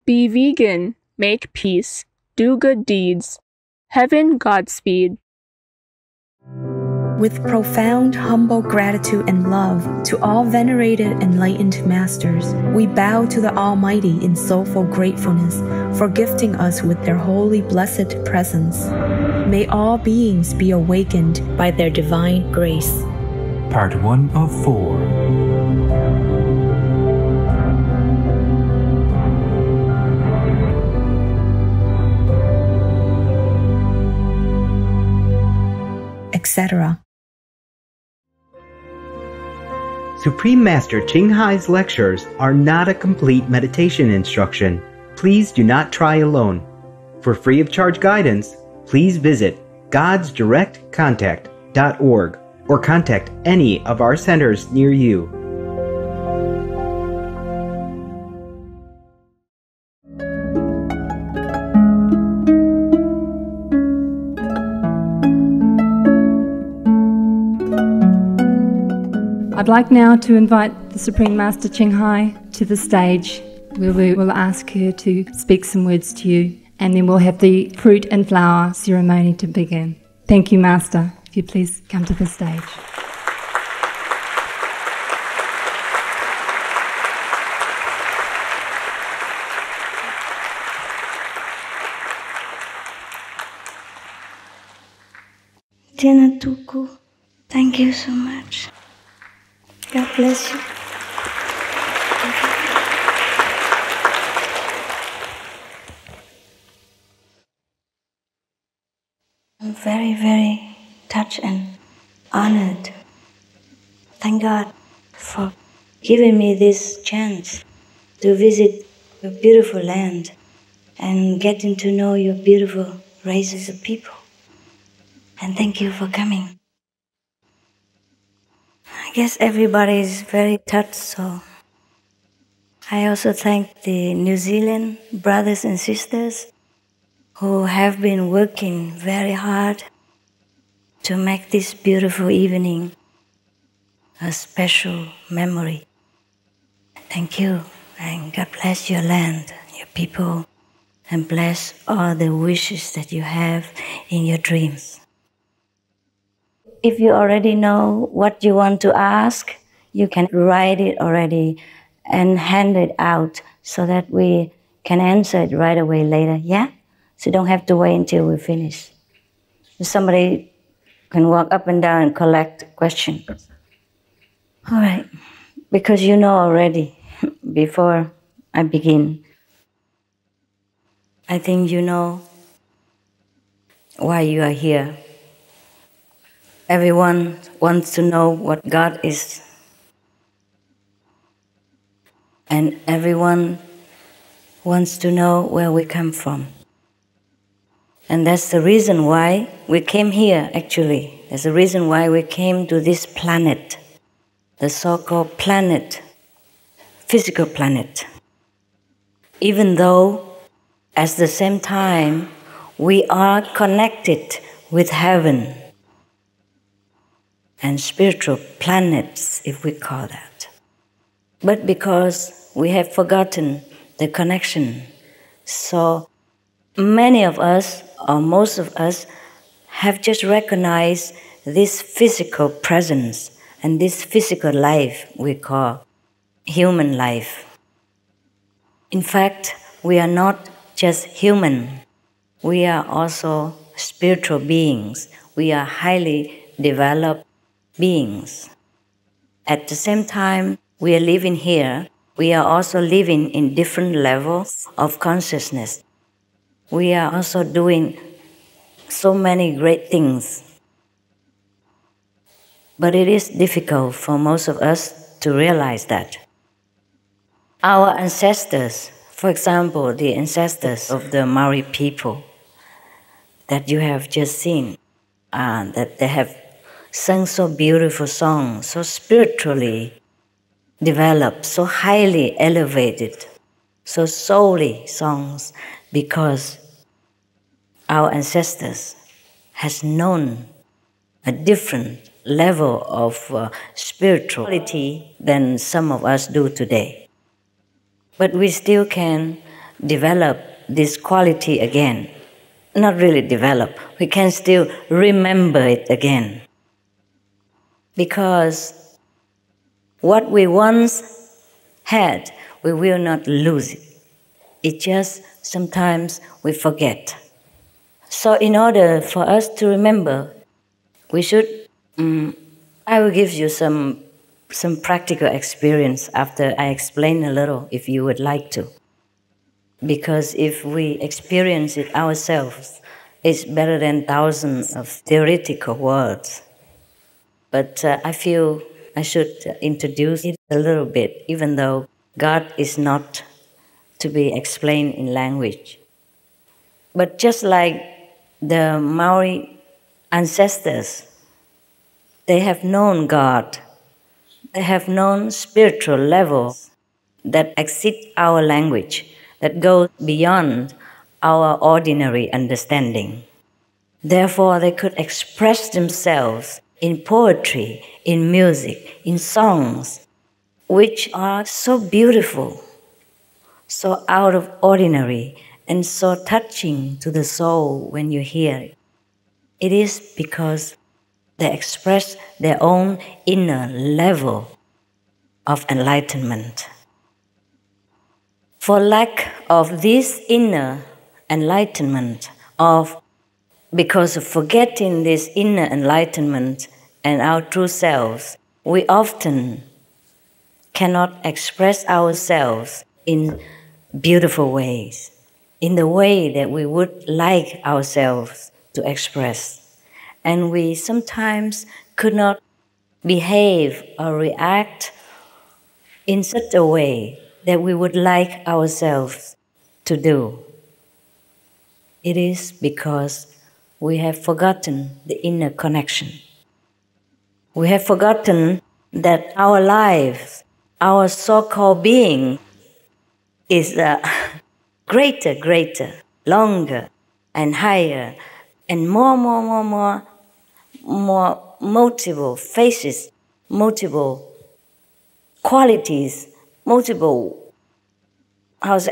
Be vegan, make peace, do good deeds. Heaven Godspeed. With profound, humble gratitude and love to all venerated enlightened masters, we bow to the Almighty in soulful gratefulness for gifting us with their holy blessed presence. May all beings be awakened by their divine grace. Part 1 of 4. Etc. Supreme Master Ching Hai's lectures are not a complete meditation instruction. Please do not try alone. For free of charge guidance, please visit godsdirectcontact.org or contact any of our centers near you. I'd like now to invite the Supreme Master Ching Hai to the stage, where we will ask her to speak some words to you, and then we'll have the fruit and flower ceremony to begin. Thank you, Master. If you please come to the stage. Tēnā tūku, thank you so much. God bless you. I'm very, very touched and honored. Thank God for giving me this chance to visit your beautiful land and getting to know your beautiful races of people. And thank you for coming. I guess everybody is very touched, so I also thank the New Zealand brothers and sisters who have been working very hard to make this beautiful evening a special memory. Thank you, and God bless your land, your people, and bless all the wishes that you have in your dreams. If you already know what you want to ask, you can write it already and hand it out so that we can answer it right away later, yeah? So you don't have to wait until we finish. Somebody can walk up and down and collect questions. All right, because you know already, before I begin, I think you know why you are here. Everyone wants to know what God is. And everyone wants to know where we come from. And that's the reason why we came here, actually. That's the reason why we came to this planet, the so-called planet, physical planet. Even though, at the same time, we are connected with heaven and spiritual planets, if we call that. But because we have forgotten the connection, so many of us, or most of us, have just recognized this physical presence and this physical life we call human life. In fact, we are not just human. We are also spiritual beings. We are highly developed beings. At the same time, we are living here. We are also living in different levels of consciousness. We are also doing so many great things. But it is difficult for most of us to realize that. Our ancestors, for example, the ancestors of the Maori people that you have just seen, that they have sung so beautiful songs, so spiritually developed, so highly elevated, so soully songs, because our ancestors has known a different level of spirituality than some of us do today. But we still can develop this quality again. Not really develop, we can still remember it again. Because what we once had, we will not lose it. It just sometimes we forget. So in order for us to remember, we should, I will give you some practical experience after I explain a little, if you would like to. Because if we experience it ourselves, it's better than thousands of theoretical words. But I feel I should introduce it a little bit, even though God is not to be explained in language. But just like the Maori ancestors, they have known God. They have known spiritual levels that exceed our language, that go beyond our ordinary understanding. Therefore, they could express themselves in poetry, in music, in songs, which are so beautiful, so out of ordinary, and so touching to the soul when you hear it. It is because they express their own inner level of enlightenment. For lack of this inner enlightenment, because of forgetting this inner enlightenment and our true selves, we often cannot express ourselves in beautiful ways, in the way that we would like ourselves to express. And we sometimes could not behave or react in such a way that we would like ourselves to do. It is because we have forgotten the inner connection. We have forgotten that our lives, our so-called being, is greater, longer, and higher, and more multiple faces, multiple qualities, multiple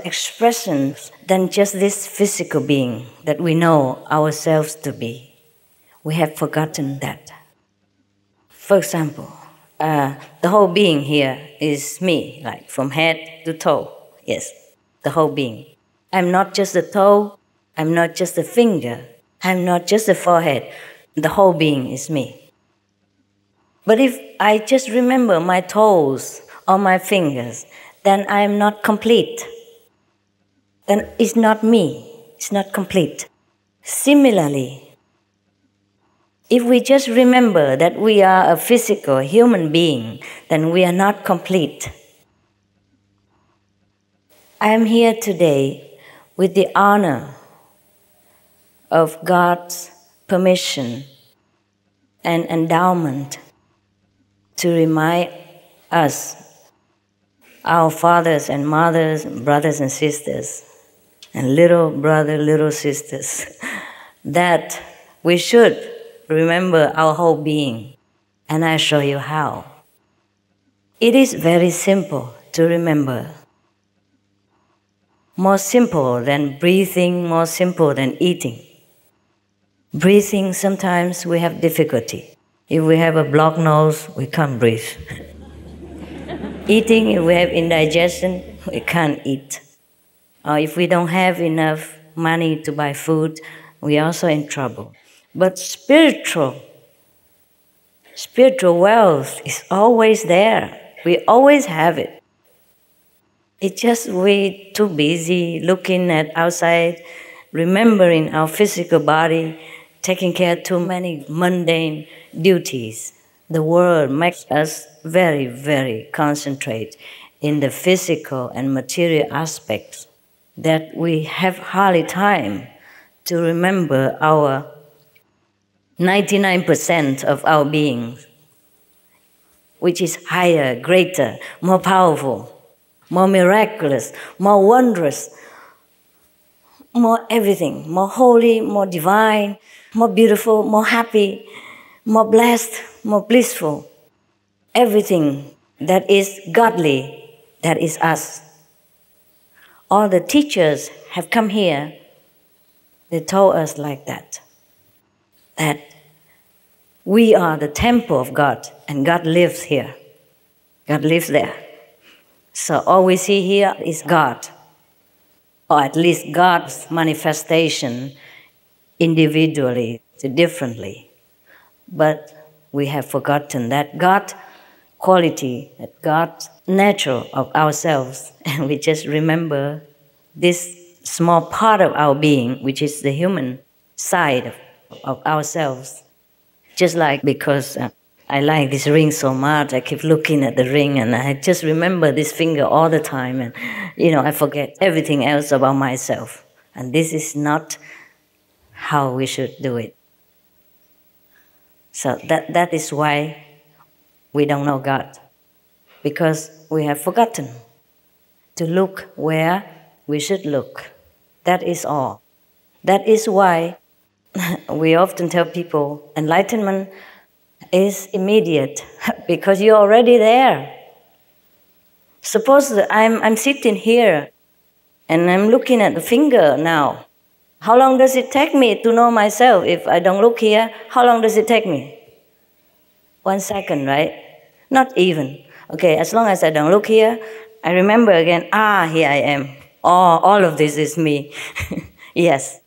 expressions than just this physical being that we know ourselves to be. We have forgotten that. For example, the whole being here is me, like from head to toe. Yes, the whole being. I'm not just the toe, I'm not just the finger, I'm not just the forehead. The whole being is me. But if I just remember my toes or my fingers, then I am not complete. Then it's not me, it's not complete. Similarly, if we just remember that we are a physical human being, then we are not complete. I am here today with the honor of God's permission and endowment to remind us, our fathers and mothers, brothers and sisters, and little brothers, little sisters, that we should remember our whole being. And I show you how. It is very simple to remember. More simple than breathing, more simple than eating. Breathing, sometimes we have difficulty. If we have a blocked nose, we can't breathe. Eating, if we have indigestion, we can't eat. Or if we don't have enough money to buy food, we are also in trouble. But spiritual wealth is always there. We always have it. It's just we too busy looking at outside, remembering our physical body, taking care of too many mundane duties. The world makes us very, very concentrate in the physical and material aspects that we have hardly time to remember our 99% of our being, which is higher, greater, more powerful, more miraculous, more wondrous, more everything, more holy, more divine, more beautiful, more happy, more blessed, more blissful. Everything that is godly, that is us. all the teachers have come here, they told us like that we are the temple of God, and God lives here. God lives there. So all we see here is God, or at least God's manifestation individually, differently. But we have forgotten that God quality, that God's nature of ourselves, and we just remember this small part of our being, which is the human side of ourselves. Just like because I like this ring so much, I keep looking at the ring and I just remember this finger all the time, and I forget everything else about myself. And this is not how we should do it. So that is why we don't know God, because we have forgotten to look where we should look. That is all. That is why we often tell people enlightenment is immediate, because you're already there. Suppose that I'm sitting here and I'm looking at the finger now. How long does it take me to know myself? If I don't look here, how long does it take me? 1 second, right? Not even. Okay, as long as I don't look here, I remember again, here I am. All of this is me. Yes.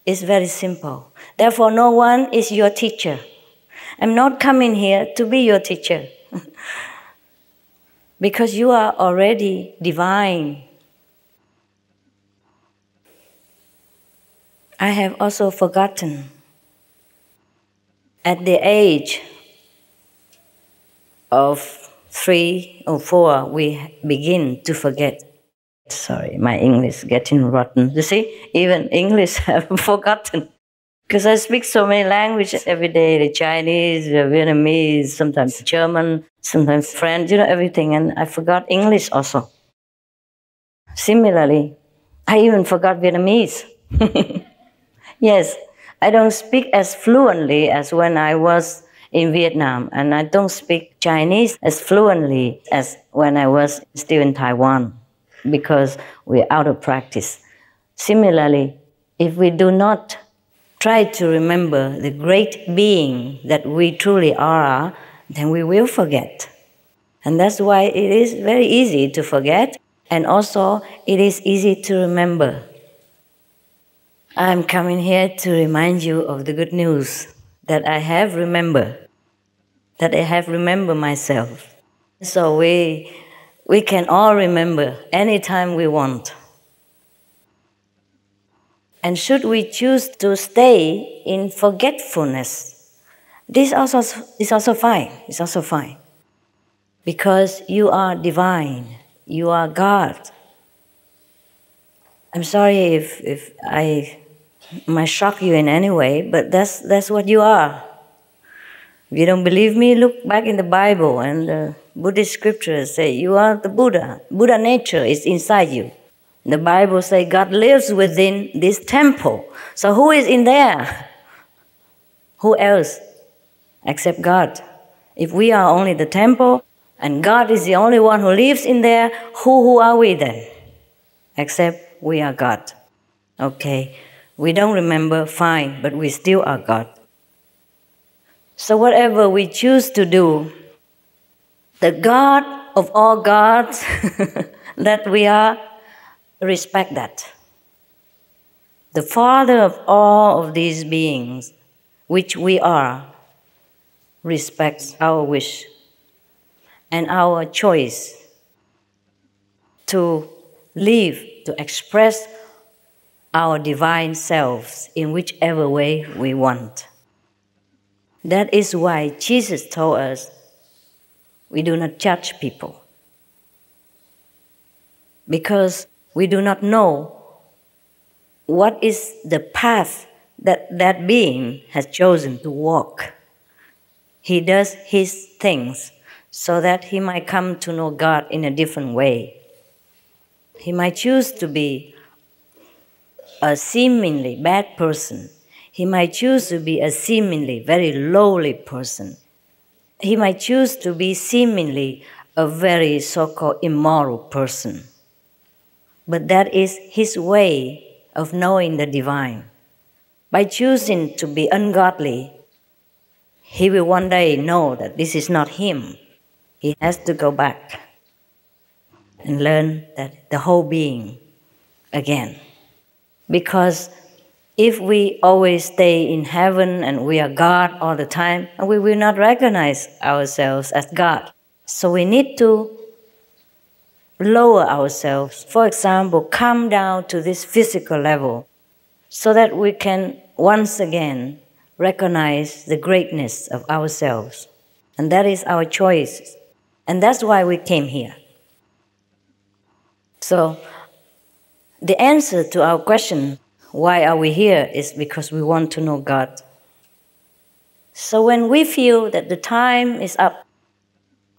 It's very simple. Therefore, no one is your teacher. I'm not coming here to be your teacher. Because you are already divine. I have also forgotten. At the age of 3 or 4, we begin to forget. Sorry, my English is getting rotten. You see, even English I've forgotten. Because I speak so many languages every day, the Chinese, the Vietnamese, sometimes German, sometimes French, everything. And I forgot English also. Similarly, I even forgot Vietnamese. Yes, I don't speak as fluently as when I was in Vietnam, and I don't speak Chinese as fluently as when I was still in Taiwan, because we're out of practice. Similarly, if we do not try to remember the great being that we truly are, then we will forget. And that's why it is very easy to forget, and also it is easy to remember. I'm coming here to remind you of the good news that I have remembered, myself. So we can all remember anytime we want. And should we choose to stay in forgetfulness, this is also fine. It's also fine. Because you are divine. You are God. I'm sorry if I might shock you in any way, but that's what you are. If you don't believe me, look back in the Bible, and the Buddhist scriptures say you are the Buddha. Buddha nature is inside you. The Bible says God lives within this temple. So who is in there? Who else except God? If we are only the temple and God is the only one who lives in there, who are we then? Except we are God. Okay, we don't remember, fine, but we still are God. So whatever we choose to do, the God of all gods that we are, respect that. The Father of all of these beings, which we are, respects our wish and our choice to live, to express our divine selves in whichever way we want. That is why Jesus told us we do not judge people, because we do not know what is the path that being has chosen to walk. He does his things so that he might come to know God in a different way. He might choose to be a seemingly bad person. He might choose to be a seemingly very lowly person. He might choose to be seemingly a very so-called immoral person. but that is his way of knowing the divine. By choosing to be ungodly, he will one day know that this is not him. He has to go back and learn that the whole being again. Because if we always stay in heaven and we are God all the time, we will not recognize ourselves as God. So we need to lower ourselves. For example, come down to this physical level so that we can once again recognize the greatness of ourselves. And that is our choice. And that's why we came here. So the answer to our question, why are we here, is because we want to know God. So when we feel that the time is up,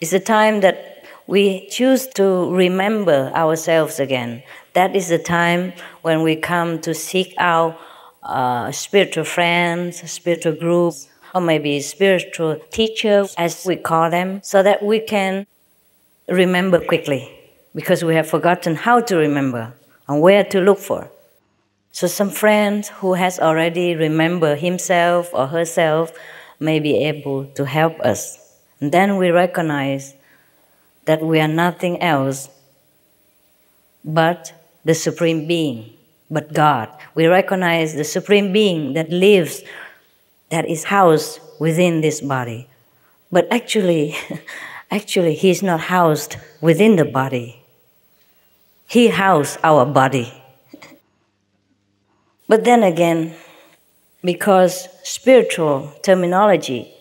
it's the time that we choose to remember ourselves again. That is the time when we come to seek out spiritual friends, spiritual groups, or maybe spiritual teachers, as we call them, so that we can remember quickly, because we have forgotten how to remember and where to look for. So some friend who has already remembered himself or herself may be able to help us. And then we recognize that we are nothing else but the Supreme Being, but God. We recognize the Supreme Being that lives, that is housed within this body. But actually, He is not housed within the body. He houses our body. But then again, because spiritual terminology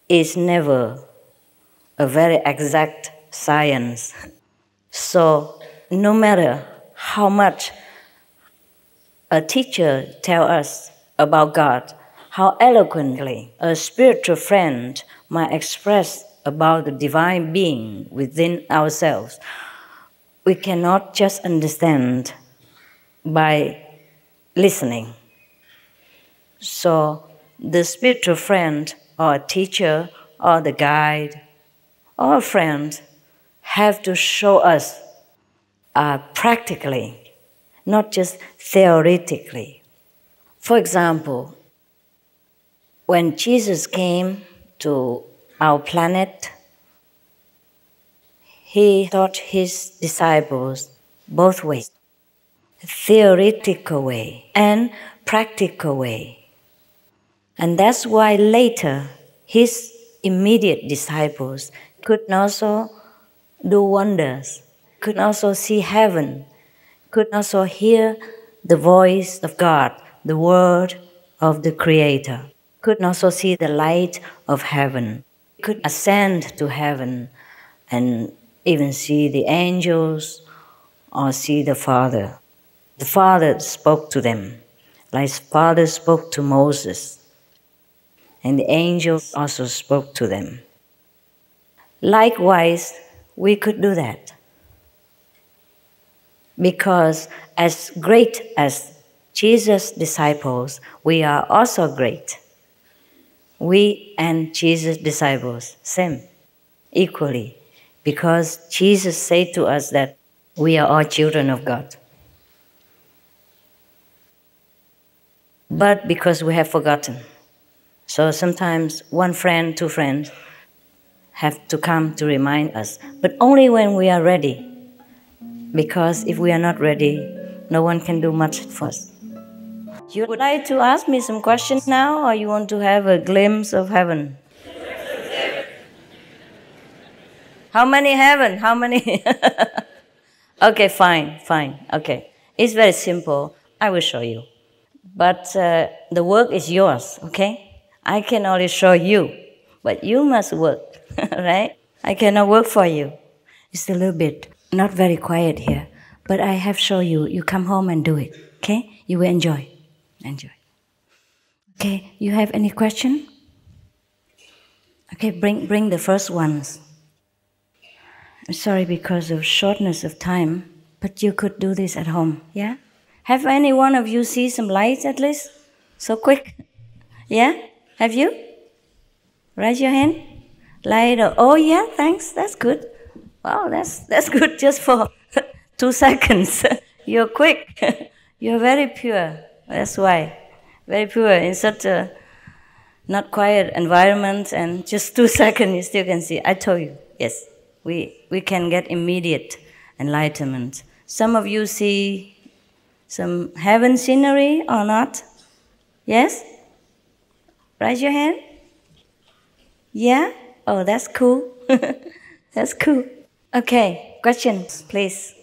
is never a very exact science, so no matter how much a teacher tells us about God, how eloquently a spiritual friend might express about the divine being within ourselves, we cannot just understand by listening. So the spiritual friend or teacher or the guide or friend have to show us practically, not just theoretically. For example, when Jesus came to our planet, he taught his disciples both ways, theoretical way and practical way. And that's why later his immediate disciples could also do wonders, could also see heaven, could also hear the voice of God, the word of the Creator, could also see the light of heaven, could ascend to heaven and even see the angels or see the Father. The Father spoke to them, like Father spoke to Moses, and the angels also spoke to them. Likewise, we could do that. Because as great as Jesus' disciples, we are also great. We and Jesus' disciples, same, equally. Because Jesus said to us that we are all children of God. But because we have forgotten. So sometimes one friend, two friends have to come to remind us. But only when we are ready. Because if we are not ready, no one can do much for us. You would like to ask me some questions now, or you want to have a glimpse of heaven? How many heaven? How many? Okay, fine. Okay. It's very simple. I will show you. But the work is yours, okay? I can only show you, but you must work, right? I cannot work for you. It's a little bit not very quiet here, but I have shown you. You come home and do it, okay? You will enjoy. Okay, you have any question? Okay, bring the first ones. I'm sorry because of shortness of time, but you could do this at home, yeah? Have any one of you seen some lights at least? So quick? Yeah? Have you? Raise your hand. Light. Oh yeah, thanks. That's good. Wow, that's good just for 2 seconds. You're quick. You're very pure. That's why. Very pure in such a not quiet environment, and just 2 seconds you still can see. I told you, yes, we can get immediate enlightenment. Some of you see some heaven scenery or not? Yes? Raise your hand. Yeah? Oh, that's cool. That's cool. Okay, questions, please.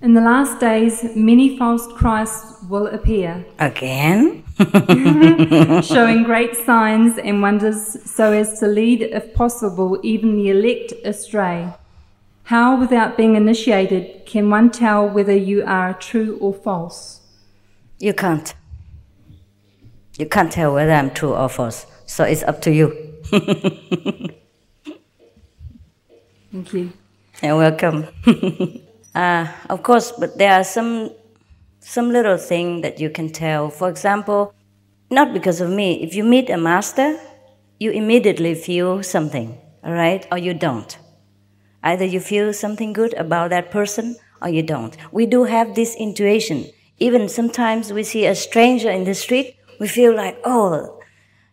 In the last days, many false Christs will appear, Again? showing great signs and wonders so as to lead, if possible, even the elect astray. How, without being initiated, can one tell whether you are true or false? You can't. You can't tell whether I'm true or false. So it's up to you. Thank you. You're welcome. Of course, but there are some little thing that you can tell. For example, not because of me. If you meet a master, you immediately feel something, all right? Or you don't. Either you feel something good about that person or you don't. We do have this intuition. Even sometimes we see a stranger in the street, we feel like, oh,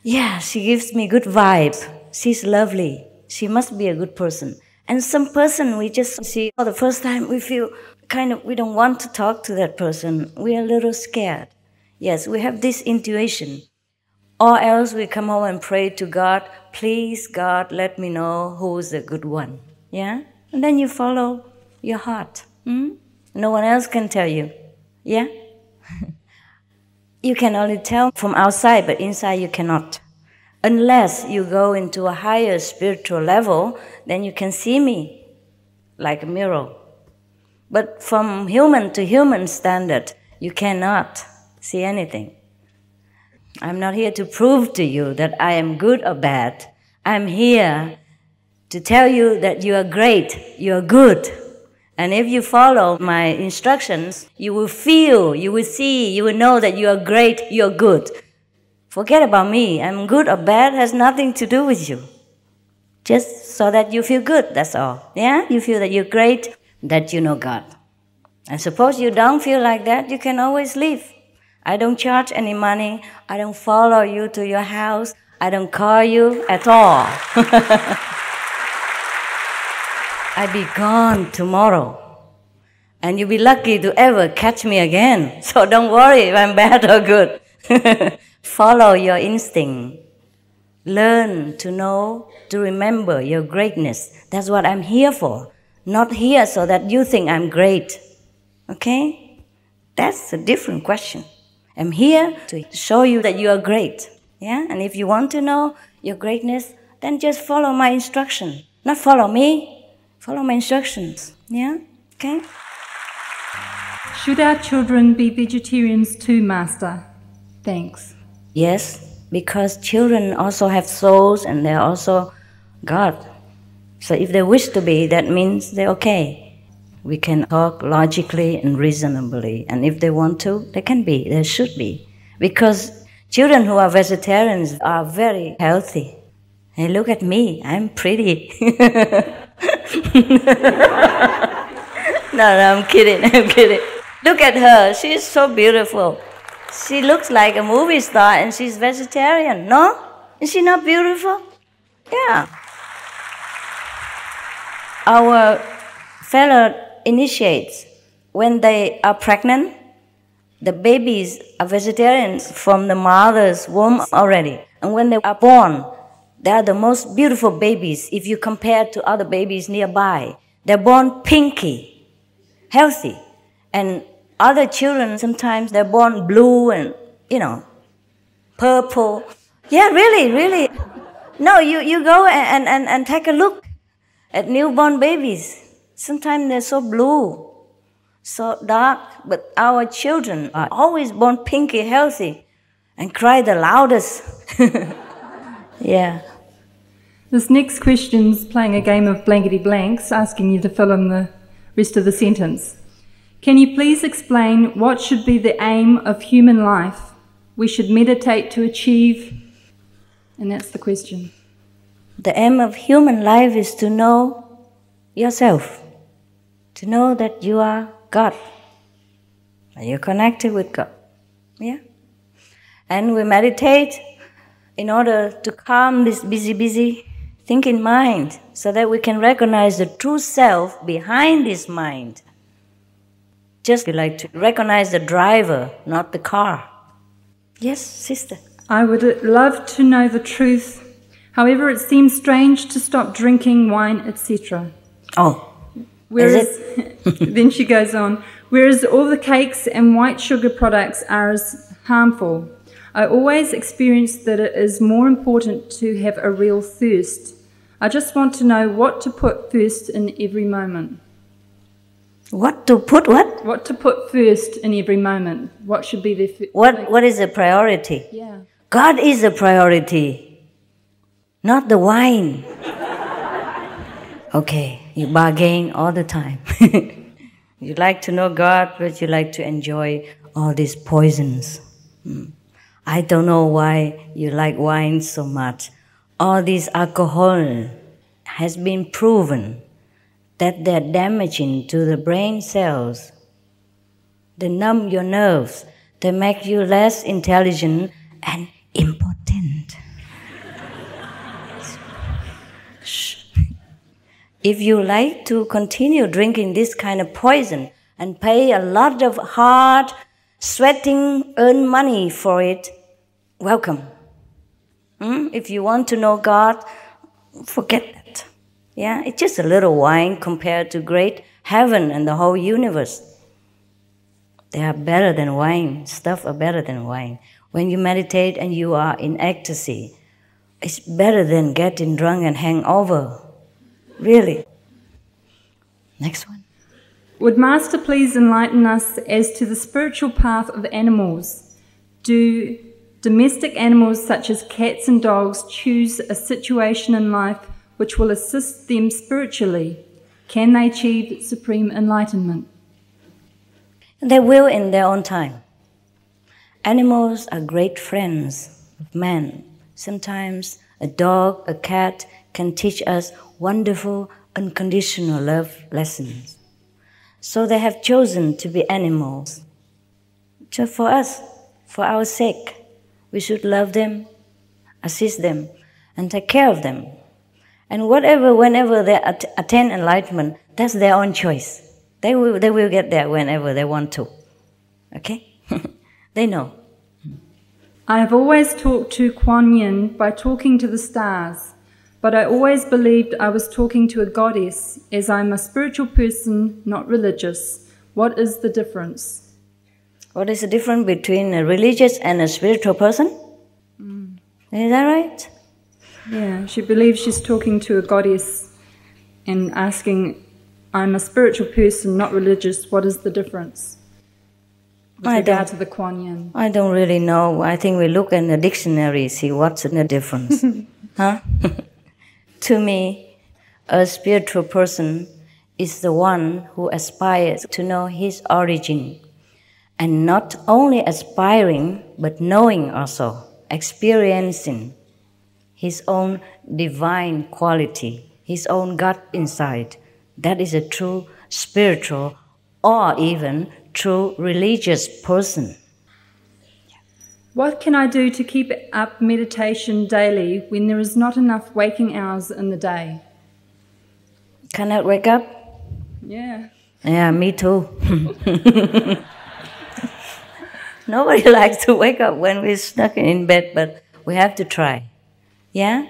yeah, she gives me good vibe. She's lovely. She must be a good person. And some person we just see for the first time, we feel we don't want to talk to that person. We are a little scared. Yes, we have this intuition. Or else we come home and pray to God, please, God, let me know who's the good one. Yeah? And then you follow your heart. No one else can tell you. Yeah? You can only tell from outside, but inside you cannot. Unless you go into a higher spiritual level, then you can see me like a mirror. But from human to human standard, you cannot see anything. I'm not here to prove to you that I am good or bad. I'm here to tell you that you are great, you are good. And if you follow my instructions, you will feel, you will see, you will know that you are great, you are good. Forget about me. I'm good or bad has nothing to do with you. Just so that you feel good, that's all. Yeah? You feel that you're great, that you know God. And suppose you don't feel like that, you can always leave. I don't charge any money. I don't follow you to your house. I don't call you at all. I'll be gone tomorrow. And you'll be lucky to ever catch me again. So don't worry if I'm bad or good. Follow your instinct. Learn to know, to remember your greatness. That's what I'm here for. Not here so that you think I'm great. Okay? That's a different question. I'm here to show you that you are great. Yeah? And if you want to know your greatness, then just follow my instruction. Not follow me. Follow my instructions. Yeah? Okay? Should our children be vegetarians too, Master? Thanks. Yes, because children also have souls and they're also God. So if they wish to be, that means they're okay. We can talk logically and reasonably. And if they want to, they can be, they should be. Because children who are vegetarians are very healthy. Hey, look at me, I'm pretty. No, I'm kidding. Look at her, she's so beautiful. She looks like a movie star and she's vegetarian, no? Is she not beautiful? Yeah. Our fellow initiates, when they are pregnant, the babies are vegetarians from the mother's womb already. And when they are born, they are the most beautiful babies if you compare to other babies nearby. They're born pinky, healthy. And other children, sometimes they're born blue and, purple. Yeah, really. No, you go and take a look at newborn babies. Sometimes they're so blue, so dark, but our children are always born pinky, healthy, and cry the loudest. Yeah. This next question's playing a game of blankety blanks, asking you to fill in the rest of the sentence. Can you please explain what should be the aim of human life we should meditate to achieve? And that's the question. The aim of human life is to know yourself, to know that you are God. And you're connected with God. Yeah? And we meditate in order to calm this busy thinking mind so that we can recognize the true self behind this mind. Just like to recognize the driver, not the car. Yes, sister? I would love to know the truth. However, it seems strange to stop drinking wine, etc. Oh, Whereas, is it? then she goes on, whereas all the cakes and white sugar products are as harmful. I always experience that it is more important to have a real thirst. I just want to know what to put first in every moment. What to put what? What to put first in every moment. What should be the What is the priority? Yeah. God is the priority, not the wine. Okay, you bargain all the time. You like to know God, but you like to enjoy all these poisons. I don't know why you like wine so much. All this alcohol has been proven that they're damaging to the brain cells. They numb your nerves. They make you less intelligent and impotent. If you like to continue drinking this kind of poison and pay a lot of hard, sweating, earn money for it, welcome. If you want to know God, forget that. Yeah, it's just a little wine compared to great heaven and the whole universe. They are better than wine. Stuff are better than wine. When you meditate and you are in ecstasy, it's better than getting drunk and hangover. Really. Next one. Would Master please enlighten us as to the spiritual path of animals? Do domestic animals such as cats and dogs choose a situation in life which will assist them spiritually? Can they achieve supreme enlightenment? They will in their own time. Animals are great friends of man. Sometimes a dog, a cat can teach us wonderful, unconditional love lessons. So they have chosen to be animals. So for us, for our sake, we should love them, assist them, and take care of them. And whenever they attain enlightenment, that's their own choice. They will get there whenever they want to. Okay? They know. I have always talked to Kuan Yin by talking to the stars, but I always believed I was talking to a goddess, as I'm a spiritual person, not religious. What is the difference? What is the difference between a religious and a spiritual person? Is that right? Yeah, she believes she's talking to a goddess and asking, I'm a spiritual person, not religious. What is the difference? With regard to the Kuan Yin. I don't really know. I think we look in the dictionary, see what's the difference. Huh? To me, a spiritual person is the one who aspires to know his origin. And not only aspiring, but knowing also, experiencing his own divine quality, his own God inside. That is a true spiritual or even true religious person. What can I do to keep up meditation daily when there is not enough waking hours in the day? Cannot wake up? Yeah. Yeah, me too. Nobody likes to wake up when we're stuck in bed, but we have to try. Yeah?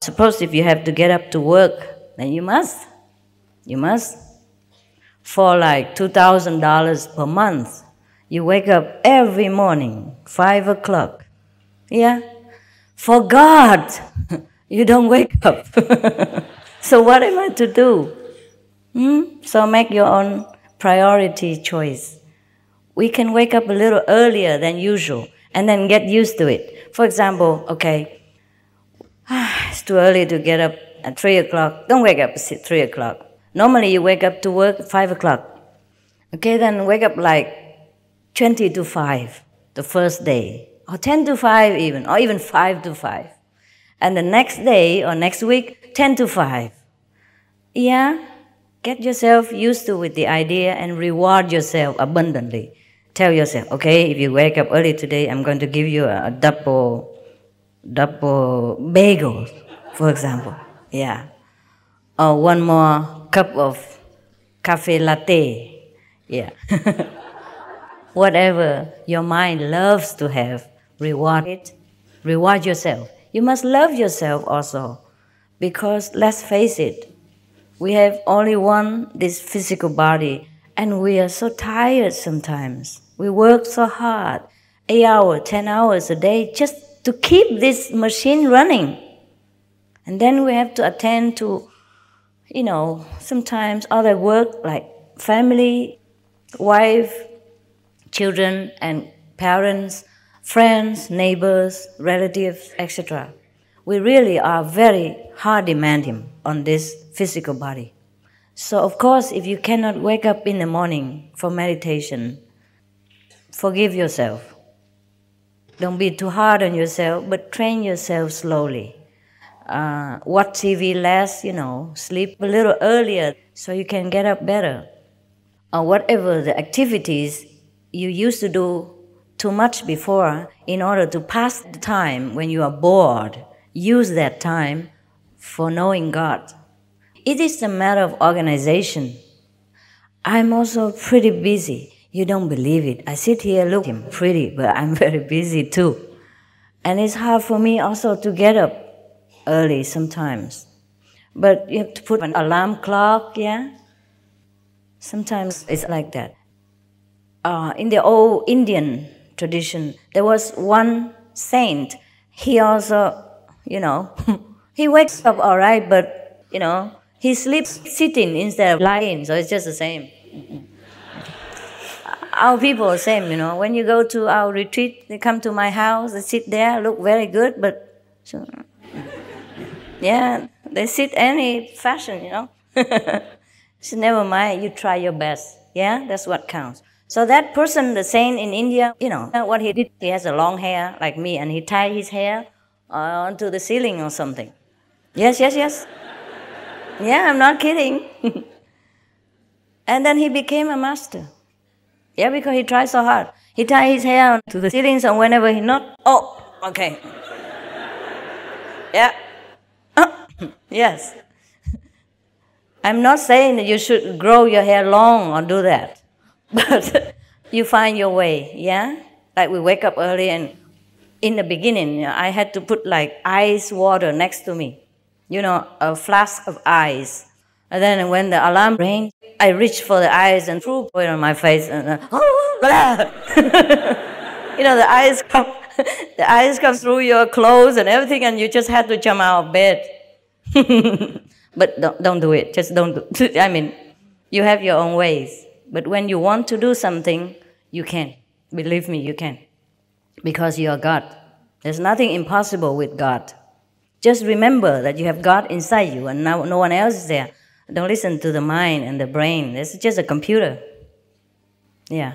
Suppose if you have to get up to work, then you must. You must. For like $2,000 per month, you wake up every morning, 5 o'clock. Yeah? For God, you don't wake up. So what am I to do? So make your own priority choice. We can wake up a little earlier than usual and then get used to it. For example, okay, it's too early to get up at 3 o'clock. Don't wake up at 3 o'clock. Normally you wake up to work at 5 o'clock. Okay, then wake up like 20 to 5 the first day, or 10 to 5 even, or even 5 to 5. And the next day or next week, 10 to 5. Yeah? Get yourself used to with the idea and reward yourself abundantly. Tell yourself, okay, if you wake up early today, I'm going to give you a double bagel, for example. Yeah. Or one more cup of cafe latte. Yeah. Whatever your mind loves to have, reward it. Reward yourself. You must love yourself also. Because let's face it, we have only this physical body, and we are so tired sometimes. We work so hard, 8 hours, 10 hours a day, just to keep this machine running. And then we have to attend to, sometimes other work like family, wife, children and parents, friends, neighbors, relatives, etc. We really are very hard demanding on this physical body. So of course, if you cannot wake up in the morning for meditation, forgive yourself. Don't be too hard on yourself, but train yourself slowly. Watch TV less, sleep a little earlier so you can get up better. Or whatever the activities you used to do too much before in order to pass the time when you are bored, use that time for knowing God. It is a matter of organization. I'm also pretty busy. You don't believe it. I sit here looking pretty, but I'm very busy too. And it's hard for me also to get up early sometimes. But you have to put an alarm clock, yeah? Sometimes it's like that. In the old Indian tradition, there was one saint. He also, he wakes up all right, but, he sleeps sitting instead of lying, so it's just the same. Our people are the same, When you go to our retreat, they come to my house, they sit there, look very good, but, yeah, they sit any fashion, So never mind, you try your best. Yeah, that's what counts. So that person, the saint in India, what he did, he has a long hair like me, and he tied his hair onto the ceiling or something. Yes. Yeah, I'm not kidding. And then he became a master. Yeah, because he tried so hard. He tied his hair onto the ceiling, so whenever he knocked, okay. Yeah. Yes. I'm not saying that you should grow your hair long or do that, but you find your way, yeah? Like we wake up early, and in the beginning, I had to put like ice water next to me, a flask of ice. And then when the alarm rang, I reached for the ice and threw it on my face, and the ice comes through your clothes and everything, and you just had to jump out of bed. But don't do it. Just don't do it. I mean, you have your own ways. But when you want to do something, you can. Believe me, you can. Because you are God. There's nothing impossible with God. Just remember that you have God inside you, and now no one else is there. Don't listen to the mind and the brain. It's just a computer. Yeah.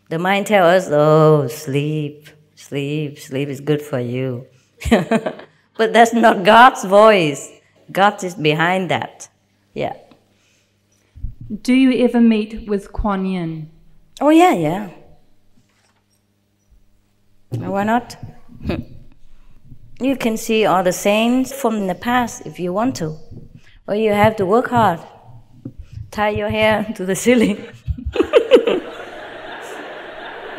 The mind tells us, sleep is good for you. But that's not God's voice. God is behind that. Yeah. Do you ever meet with Kuan Yin? Oh, yeah. Why not? You can see all the saints from the past if you want to. Or you have to work hard. Tie your hair to the ceiling.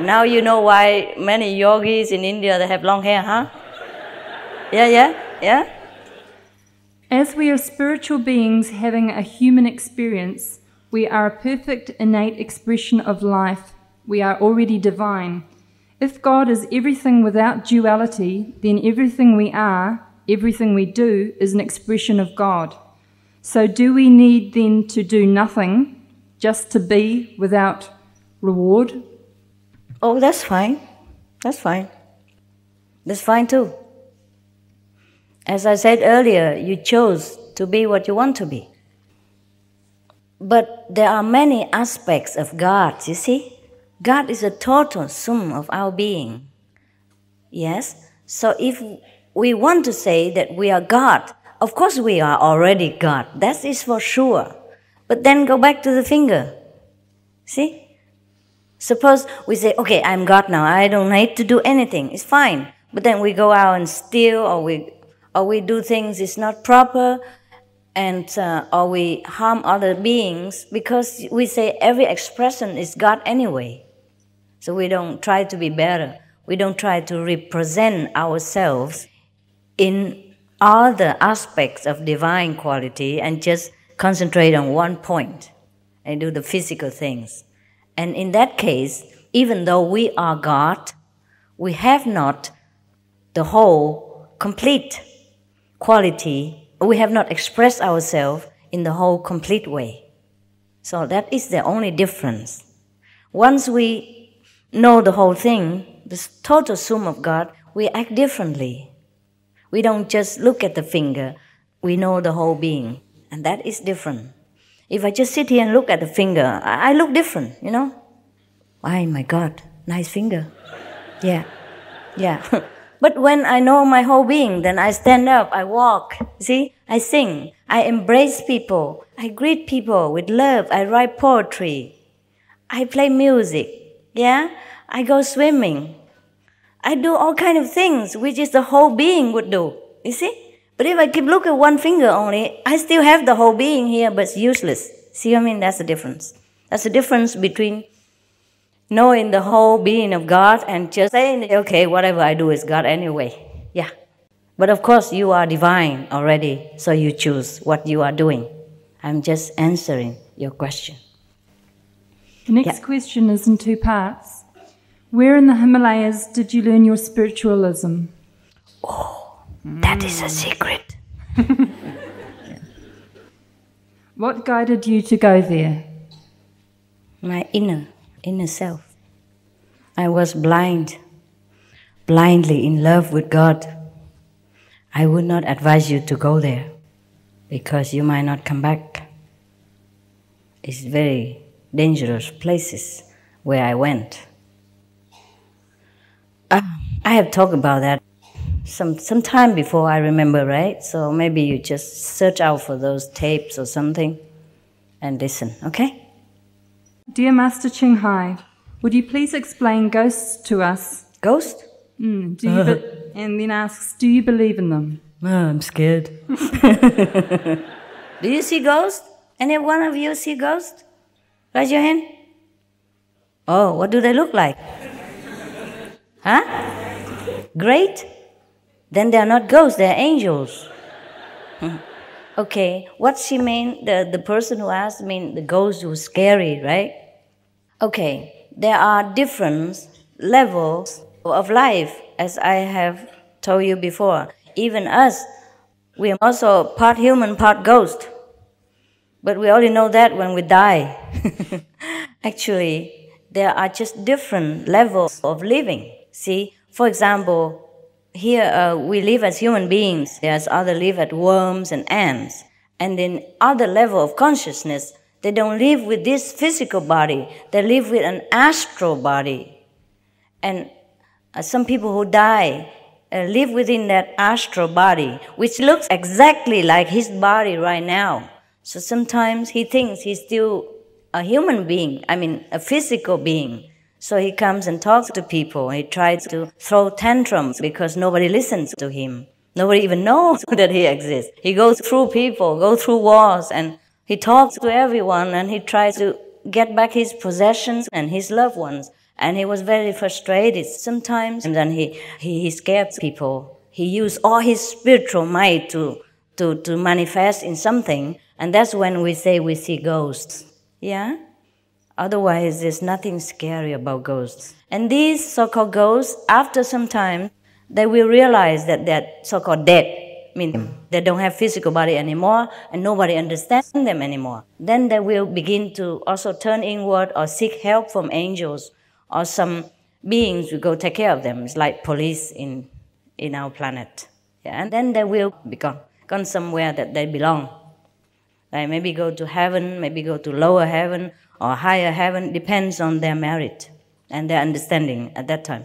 Now you know why many yogis in India, they have long hair, huh? Yeah? As we are spiritual beings having a human experience, we are a perfect innate expression of life. We are already divine. If God is everything without duality, then everything we are, everything we do, is an expression of God. So do we need then to do nothing, just to be without reward? Oh, that's fine. That's fine too. As I said earlier, you chose to be what you want to be. But there are many aspects of God, you see? God is a total sum of our being. Yes? So if we want to say that we are God, of course we are already God. That is for sure. but then go back to the finger. See? Suppose we say, okay, I'm God now, I don't need to do anything, it's fine. But then we go out and steal, or we do things it's not proper, and or we harm other beings, because we say every expression is God anyway. So we don't try to be better. We don't try to represent ourselves in all the aspects of divine quality and just concentrate on one point and do the physical things. And in that case, even though we are God, we have not the whole complete quality. We have not expressed ourselves in the whole complete way. So that is the only difference. Once we know the whole thing, the total sum of God, we act differently. We don't just look at the finger, we know the whole being, and that is different. If I just sit here and look at the finger, I look different, you know. Why, my God, nice finger. Yeah. But when I know my whole being, then I stand up, I walk, see, I sing, I embrace people, I greet people with love, I write poetry, I play music, yeah, I go swimming. I do all kinds of things which is the whole being would do, you see? But if I keep looking at one finger only, I still have the whole being here, but it's useless. See what I mean? That's the difference. That's the difference between knowing the whole being of God and just saying, okay, whatever I do is God anyway. Yeah. But of course, you are divine already, so you choose what you are doing. I'm just answering your question. The next question is in two parts. Where in the Himalayas did you learn your spiritualism? Oh, that is a secret. What guided you to go there? My inner self. I was blindly in love with God. I would not advise you to go there because you might not come back. It's very dangerous places where I went. I have talked about that some time before, I remember, right? So maybe you just search out for those tapes or something and listen, okay? Dear Master Ching Hai, would you please explain ghosts to us? Ghost? And then asks, do you believe in them? I'm scared. Do you see ghosts? Any one of you see ghosts? Raise your hand. Oh, what do they look like? Huh? Great? Then they are not ghosts, they are angels. Okay, what she mean, the person who asked mean the ghost was scary, right? Okay, there are different levels of life, as I have told you before. Even us, we are also part human, part ghost. But we only know that when we die. Actually, there are just different levels of living. See, for example, here we live as human beings. There's other live as worms and ants. And in other level of consciousness, they don't live with this physical body. They live with an astral body. And some people who die live within that astral body, which looks exactly like his body right now. So sometimes he thinks he's still a human being, a physical being. So he comes and talks to people. He tries to throw tantrums because nobody listens to him. Nobody even knows that he exists. He goes through people, goes through walls, and he talks to everyone, and he tries to get back his possessions and his loved ones. And he was very frustrated sometimes, and then he scared people. He used all his spiritual might to manifest in something, and that's when we say we see ghosts. Yeah? Otherwise, there's nothing scary about ghosts. And these so-called ghosts, after some time, they will realize that they're so-called dead, meaning they don't have physical body anymore, and nobody understands them anymore. Then they will begin to also turn inward or seek help from angels, or some beings will go take care of them. It's like police in our planet. Yeah? And then they will be gone somewhere that they belong. Like maybe go to heaven, maybe go to lower heaven, or higher heaven, depends on their merit and their understanding at that time.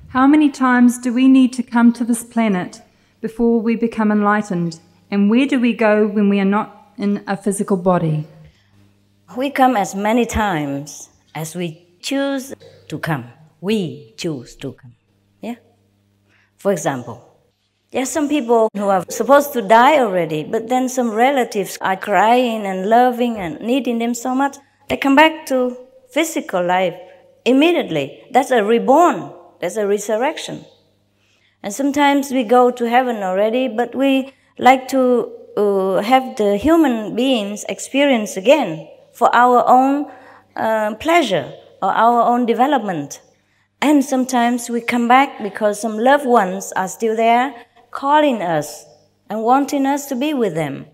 How many times do we need to come to this planet before we become enlightened? And where do we go when we are not in a physical body? We come as many times as we choose to come. We choose to come. Yeah? For example, there are some people who are supposed to die already, but then some relatives are crying and loving and needing them so much, they come back to physical life immediately. That's a reborn. That's a resurrection. And sometimes we go to heaven already, but we like to have the human beings experience again for our own pleasure or our own development. And sometimes we come back because some loved ones are still there calling us and wanting us to be with them.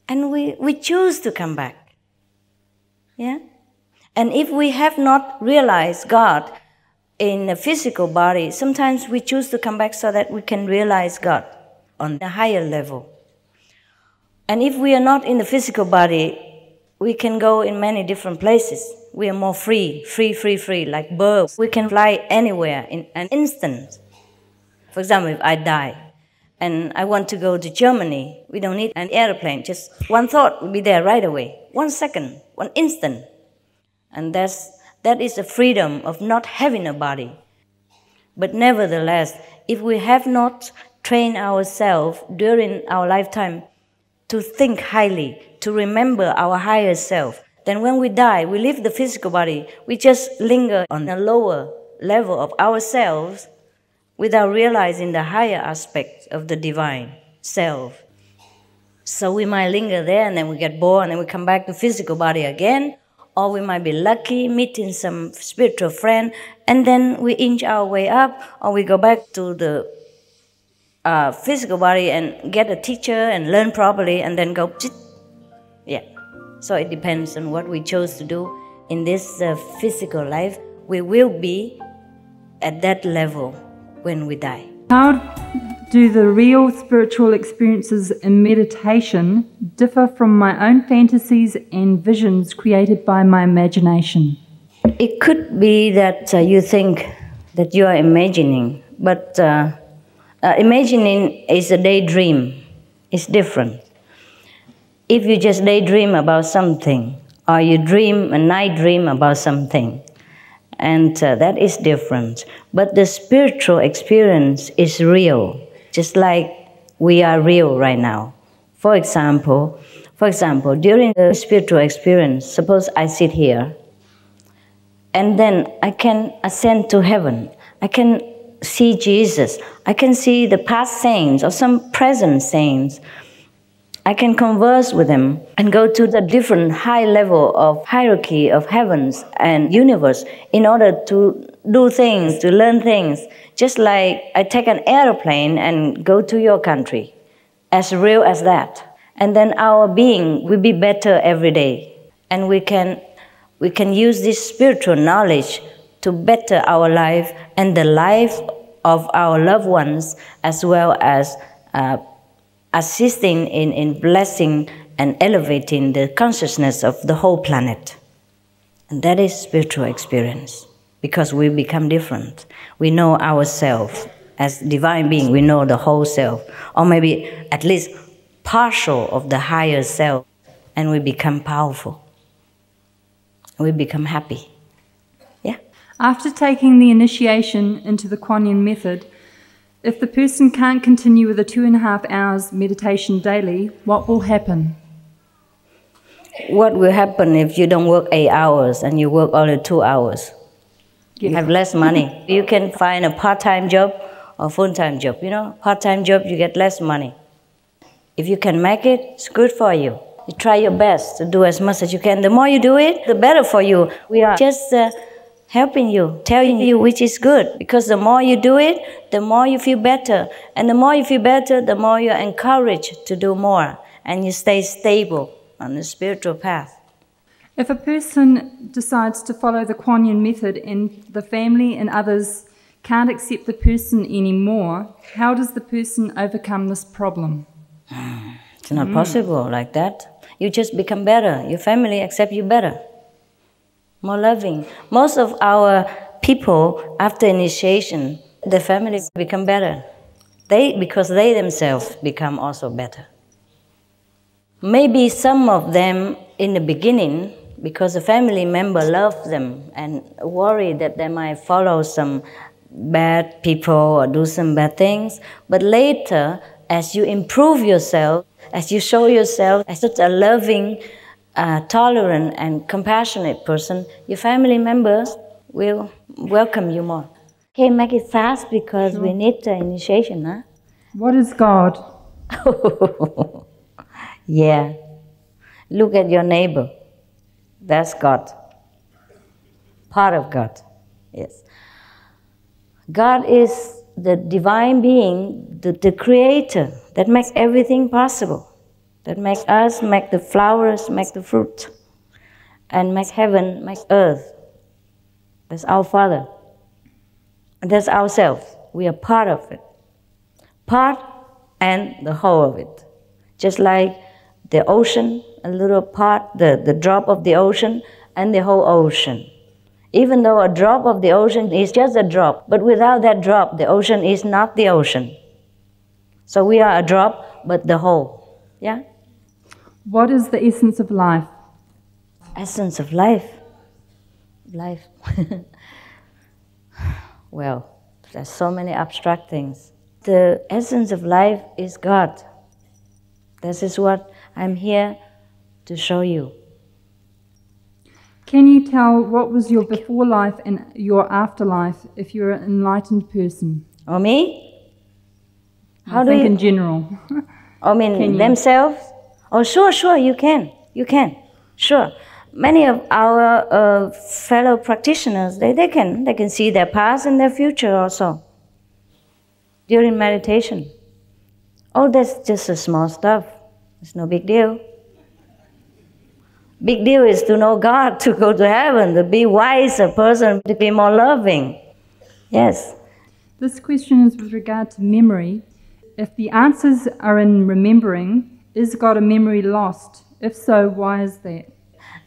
And we choose to come back. Yeah? And if we have not realized God in a physical body, sometimes we choose to come back so that we can realize God on a higher level. And if we are not in the physical body, we can go in many different places. We are more free, like birds. We can fly anywhere in an instant. For example, if I die and I want to go to Germany, we don't need an airplane. Just one thought will be there right away. 1 second, 1 instant. And that is the freedom of not having a body. But nevertheless, if we have not trained ourselves during our lifetime to think highly, to remember our higher self, then when we die, we leave the physical body, we just linger on a lower level of ourselves without realizing the higher aspect of the divine self. So we might linger there and then we get bored and then we come back to physical body again, or we might be lucky meeting some spiritual friend and then we inch our way up, or we go back to the physical body and get a teacher and learn properly and then go, yeah. So it depends on what we chose to do in this physical life. We will be at that level when we die. How do the real spiritual experiences in meditation differ from my own fantasies and visions created by my imagination? It could be that you think that you are imagining, but imagining is a daydream. It's different. If you just daydream about something, or you dream a night dream about something, and that is different. But the spiritual experience is real, just like we are real right now. For example, during the spiritual experience, suppose I sit here, and then I can ascend to heaven. I can see Jesus. I can see the past saints or some present saints. I can converse with them and go to the different high level of hierarchy of heavens and universe in order to do things, to learn things. Just like I take an airplane and go to your country, as real as that. And then our being will be better every day. And we can use this spiritual knowledge to better our life and the life of our loved ones, as well as assisting in blessing and elevating the consciousness of the whole planet. And that is spiritual experience, because we become different. We know ourselves as divine being. We know the whole self, or maybe at least partial of the higher self, and we become powerful. We become happy. Yeah? After taking the initiation into the Kuan Yin method, if the person can't continue with the 2.5 hours meditation daily, what will happen? What will happen if you don't work 8 hours and you work only 2 hours? You have less money. You can find a part-time job or full-time job. You know, part-time job, you get less money. If you can make it, it's good for you. You try your best to do as much as you can. The more you do it, the better for you. We are just helping you, telling you which is good. Because the more you do it, the more you feel better. And the more you feel better, the more you're encouraged to do more. And you stay stable on the spiritual path. If a person decides to follow the Kuan Yin method and the family and others can't accept the person anymore, how does the person overcome this problem? It's not possible like that. You just become better. Your family accept you better. More loving. Most of our people, after initiation, the families become better. Because they themselves become also better. Maybe some of them in the beginning, because a family member loves them and worry that they might follow some bad people or do some bad things. But later, as you improve yourself, as you show yourself as such a loving, tolerant and compassionate person, your family members will welcome you more. Okay, make it fast because we need the initiation, huh? What is God? Yeah. Look at your neighbor. That's God. Part of God. Yes. God is the divine being, the creator that makes everything possible. That makes us, make the flowers, make the fruit, and make heaven, make earth. That's our Father. And that's ourselves. We are part of it. Part and the whole of it. Just like the ocean, a little part, the drop of the ocean, and the whole ocean. Even though a drop of the ocean is just a drop, but without that drop, the ocean is not the ocean. So we are a drop, but the whole. Yeah? What is the essence of life? Essence of life? Life. Well, there's so many abstract things. The essence of life is God. This is what I'm here to show you. Can you tell what was your before life and your afterlife if you're an enlightened person? Or me? I think in general. I mean themselves? Oh, sure, you can. You can. Sure. Many of our fellow practitioners, they can see their past and their future also during meditation. Oh, that's just a small stuff. It's no big deal. Big deal is to know God, to go to heaven, to be wiser person, to be more loving. Yes. This question is with regard to memory. If the answers are in remembering, is God a memory lost? If so, why is that?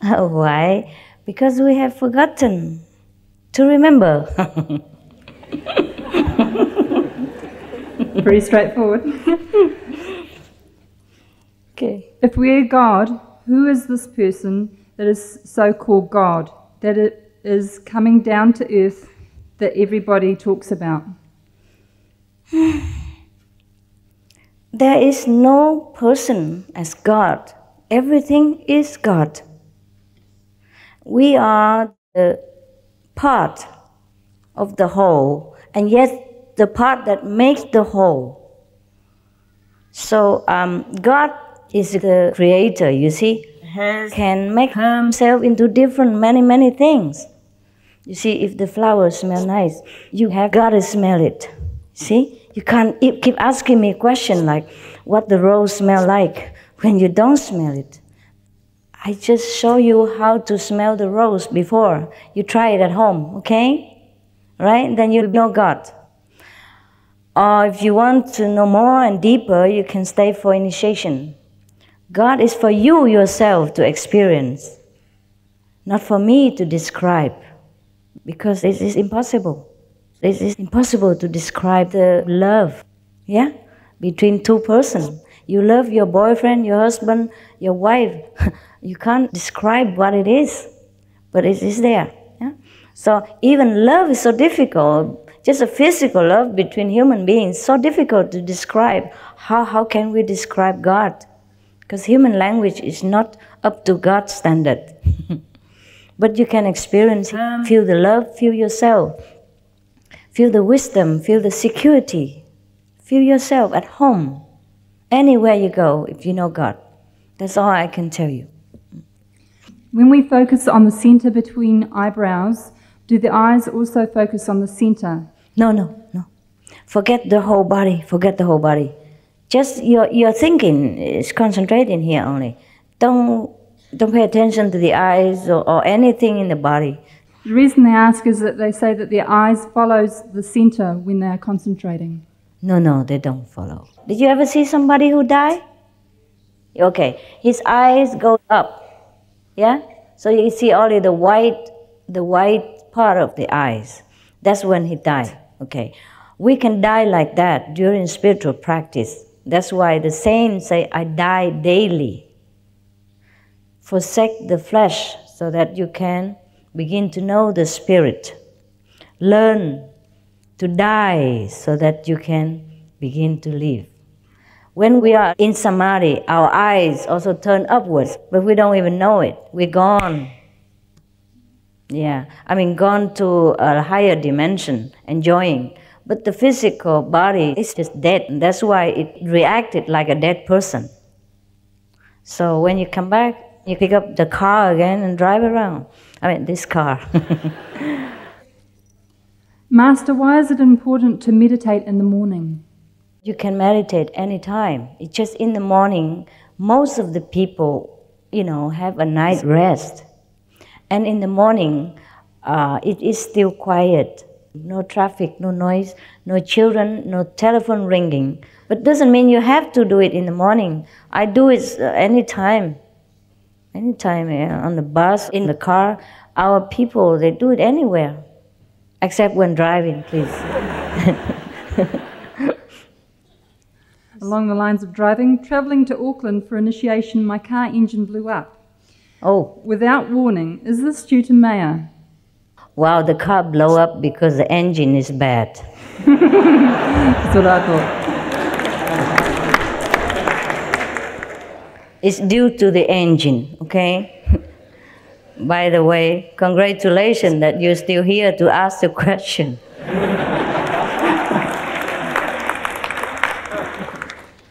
Why? Because we have forgotten to remember. Pretty straightforward. Okay. If we're God, who is this person that is so-called God, that it is coming down to earth that everybody talks about? There is no person as God. Everything is God. We are the part of the whole, and yet the part that makes the whole. So God is the creator, you see, can make himself into different many things. You see, if the flowers smell nice, you have got to smell it. See, you can't keep asking me a question like what the rose smell like when you don't smell it. I just show you how to smell the rose before you try it at home, okay? Right? Then you know God. Or if you want to know more and deeper, you can stay for initiation. God is for you yourself to experience, not for me to describe, because it is impossible. It is impossible to describe the love, yeah, between two persons. You love your boyfriend, your husband, your wife. You can't describe what it is, but it is there. Yeah? So even love is so difficult. Just a physical love between human beings, so difficult to describe. How can we describe God? Because human language is not up to God's standard. But you can experience, feel the love, feel yourself. Feel the wisdom, feel the security. Feel yourself at home. Anywhere you go, if you know God. That's all I can tell you. When we focus on the center between eyebrows, do the eyes also focus on the center? No. Forget the whole body, forget the whole body. Just your thinking is concentrating here only. Don't pay attention to the eyes or anything in the body. The reason they ask is that they say that their eyes follows the center when they are concentrating. No, they don't follow. Did you ever see somebody who died? Okay, his eyes go up, yeah? So you see only the white part of the eyes. That's when he died, okay? We can die like that during spiritual practice. That's why the saints say, I die daily. forsake the flesh so that you can begin to know the spirit. Learn to die so that you can begin to live. When we are in samadhi, our eyes also turn upwards, but we don't even know it. We're gone. Yeah, gone to a higher dimension, enjoying. But the physical body is just dead, and that's why it reacted like a dead person. So when you come back, you pick up the car again and drive around. This car. Master, why is it important to meditate in the morning? You can meditate anytime. It's just in the morning, most of the people, have a night rest. And in the morning, it is still quiet. No traffic, no noise, no children, no telephone ringing. But doesn't mean you have to do it in the morning. I do it anytime. Anytime, on the bus, in the car. Our people, they do it anywhere. Except when driving, please. Along the lines of driving, travelling to Auckland for initiation, my car engine blew up. Oh. Without warning. Is this due to Maya? Wow, the car blew up because the engine is bad. That's what I thought. It's due to the engine, okay? By the way, congratulations that you're still here to ask the question.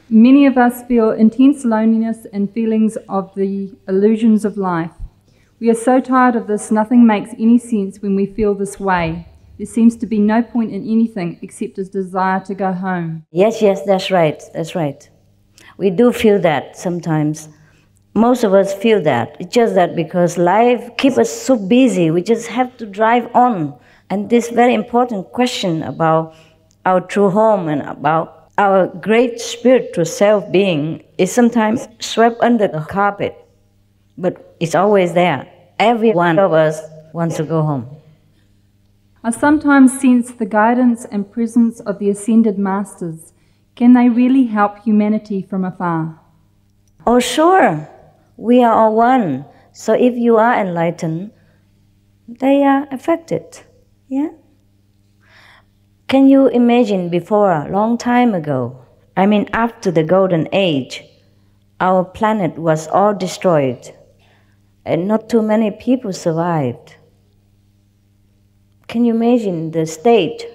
Many of us feel intense loneliness and feelings of the illusions of life. We are so tired of this, nothing makes any sense when we feel this way. There seems to be no point in anything except a desire to go home. Yes, that's right, that's right. We do feel that sometimes. Most of us feel that. It's just that because life keeps us so busy, we just have to drive on. And this very important question about our true home and about our great spiritual self-being is sometimes swept under the carpet, but it's always there. Every one of us wants to go home. I sometimes sense the guidance and presence of the Ascended Masters. Can they really help humanity from afar? Oh, sure. We are all one. So if you are enlightened, they are affected. Yeah? Can you imagine before, a long time ago, after the Golden Age, our planet was all destroyed and not too many people survived. Can you imagine the state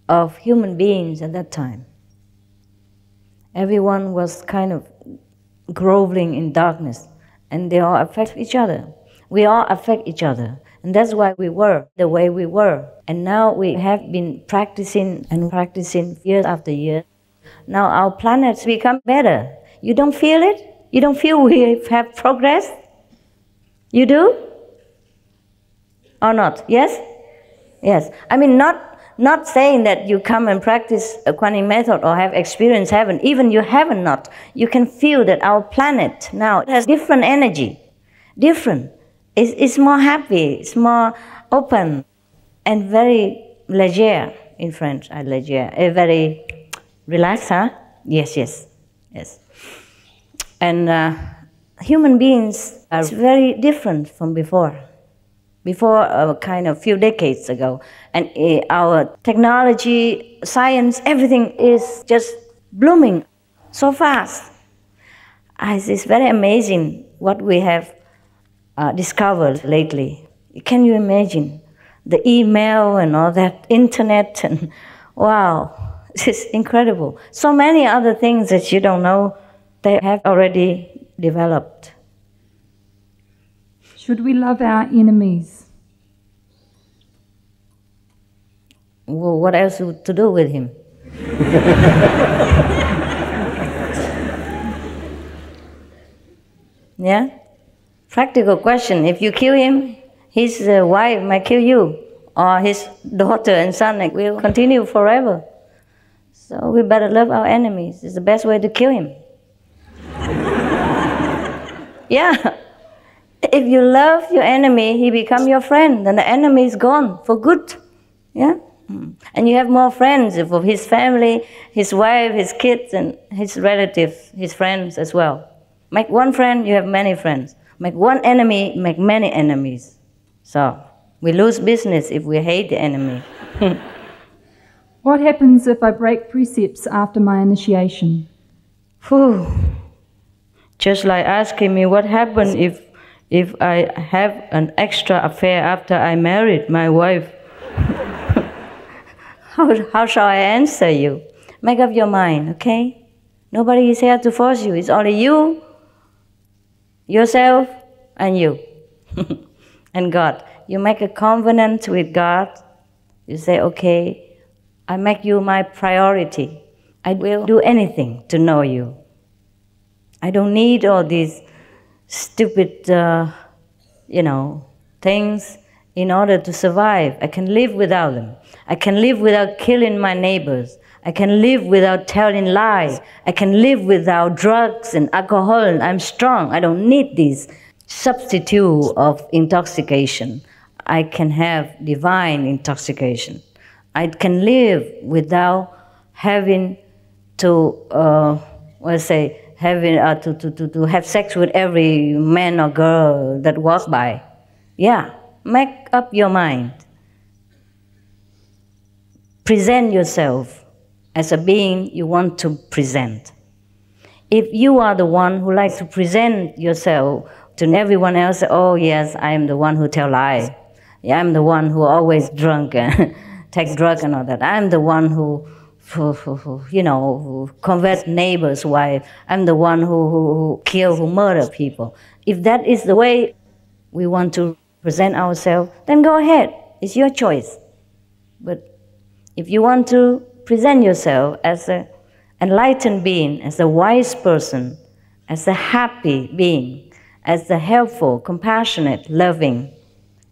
of human beings at that time? Everyone was kind of groveling in darkness, and they all affect each other. We all affect each other. And that's why we were the way we were. And now we have been practicing year after year. Now our planets become better. You don't feel it? You don't feel we have progress? You do? Or not? Yes? Yes. Not saying that you come and practice a Kuan method or have experienced heaven. Even you haven't not. You can feel that our planet now has different energy. Different. It's more happy, it's more open, and very léger in French, léger, very relaxed, huh? Yes. And human beings are very different from before kind of few decades ago. And our technology, science, everything is just blooming so fast. It's very amazing what we have discovered lately. Can you imagine the email and all that, internet, and wow, it's incredible. So many other things that you don't know, they have already developed. Should we love our enemies? Well, what else to do with him? Yeah? Practical question. If you kill him, his wife might kill you, or his daughter and son will continue forever. So we better love our enemies. It's the best way to kill him. Yeah. If you love your enemy, he becomes your friend, then the enemy is gone for good. Yeah? And you have more friends of his family, his wife, his kids, and his relatives, his friends as well. Make one friend, you have many friends. Make one enemy, make many enemies. So we lose business if we hate the enemy. What happens if I break precepts after my initiation? Whew. Just like asking me what happened if I have an extra affair after I married my wife. How shall I answer you? Make up your mind, okay? Nobody is here to force you. It's only you, yourself, and you, and God. You make a covenant with God. You say, okay, I make you my priority. I will do anything to know you. I don't need all these stupid, things in order to survive. I can live without them. I can live without killing my neighbors. I can live without telling lies. I can live without drugs and alcohol. I'm strong. I don't need this substitute of intoxication. I can have divine intoxication. I can live without having to, to have sex with every man or girl that walks by. Yeah, make up your mind. Present yourself as a being you want to present. If you are the one who likes to present yourself to everyone else, oh yes, I am the one who tell lies. Yeah, I'm the one who always drunk and take drugs and all that. I'm the one who convert neighbor's wife. I'm the one who kill, who murder people. If that is the way we want to present ourselves, then go ahead. It's your choice. But if you want to present yourself as an enlightened being, as a wise person, as a happy being, as a helpful, compassionate, loving,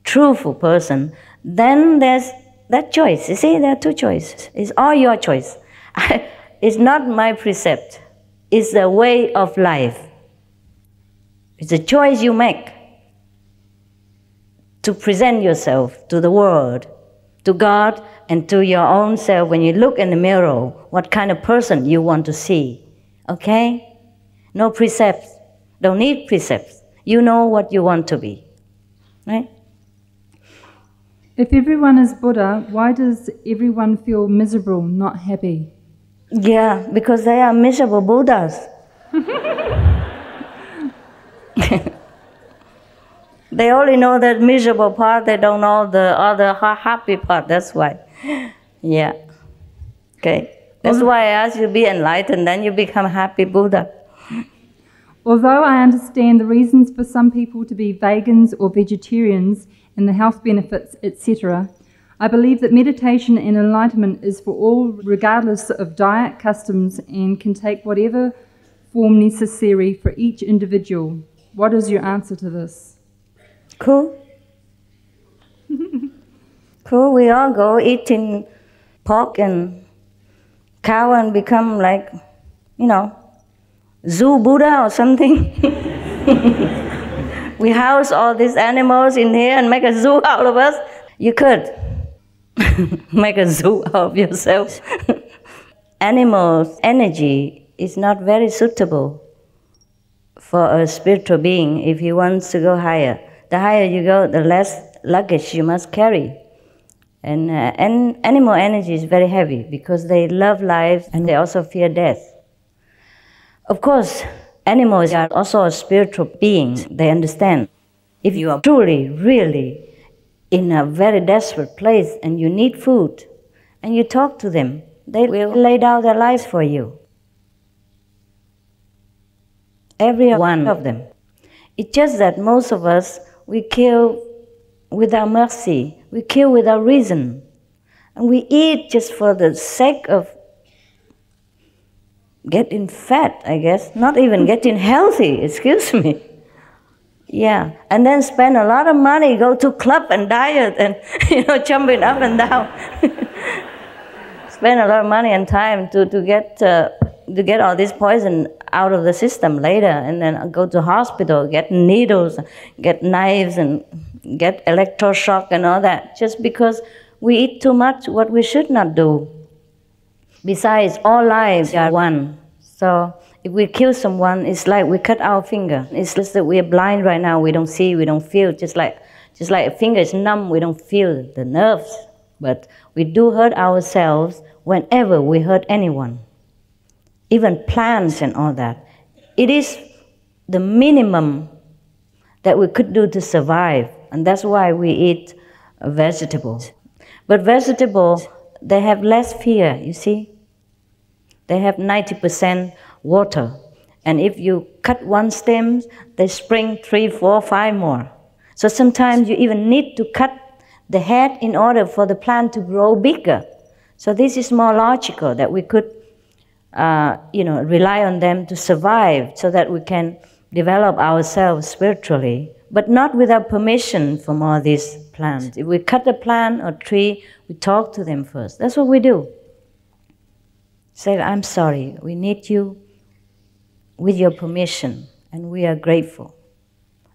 truthful person, then there's that choice. You see, there are two choices. It's all your choice. It's not my precept. It's a way of life. It's a choice you make to present yourself to the world, to God, and to your own self. When you look in the mirror, what kind of person you want to see. Okay? No precepts. Don't need precepts. You know what you want to be. Right? If everyone is Buddha, why does everyone feel miserable, not happy? Yeah, because they are miserable Buddhas. They only know that miserable part, they don't know the other happy part, that's why. Yeah. Okay. That's why I asked you to be enlightened, then you become happy Buddha. Although I understand the reasons for some people to be vegans or vegetarians and the health benefits, etc., I believe that meditation and enlightenment is for all, regardless of diet, customs, and can take whatever form necessary for each individual. What is your answer to this? Cool. Cool, we all go eating pork and cow and become like, zoo Buddha or something. We house all these animals in here and make a zoo out of us. You could make a zoo out of yourself. Animals' energy is not very suitable for a spiritual being if he wants to go higher. The higher you go, the less luggage you must carry. And animal energy is very heavy because they love life and they also fear death. Of course, animals are also spiritual beings. They understand. If you are truly, really in a very desperate place and you need food and you talk to them, they will lay down their lives for you. Every one of them. It's just that most of us, we kill without mercy. We kill without reason. And we eat just for the sake of getting fat, I guess. Not even getting healthy, excuse me. Yeah, and then spend a lot of money, go to club and diet and, jumping up and down. Spend a lot of money and time to get all this poison out of the system later, and then go to hospital, get needles, get knives, and get electroshock and all that, just because we eat too much what we should not do. Besides, all lives are one. So If we kill someone, it's like we cut our finger. It's just that we are blind right now. We don't see, we don't feel. Just like a finger is numb, we don't feel the nerves. But we do hurt ourselves whenever we hurt anyone. Even plants and all that. It is the minimum that we could do to survive. And that's why we eat vegetables. But vegetables, they have less fear, you see. They have 90% water. And if you cut one stem, they spring 3, 4, 5 more. So sometimes you even need to cut the head in order for the plant to grow bigger. So this is more logical, that we could rely on them to survive so that we can develop ourselves spiritually, but not without permission from all these plants. If we cut a plant or tree, we talk to them first. That's what we do. Say, I'm sorry, we need you with your permission, and we are grateful.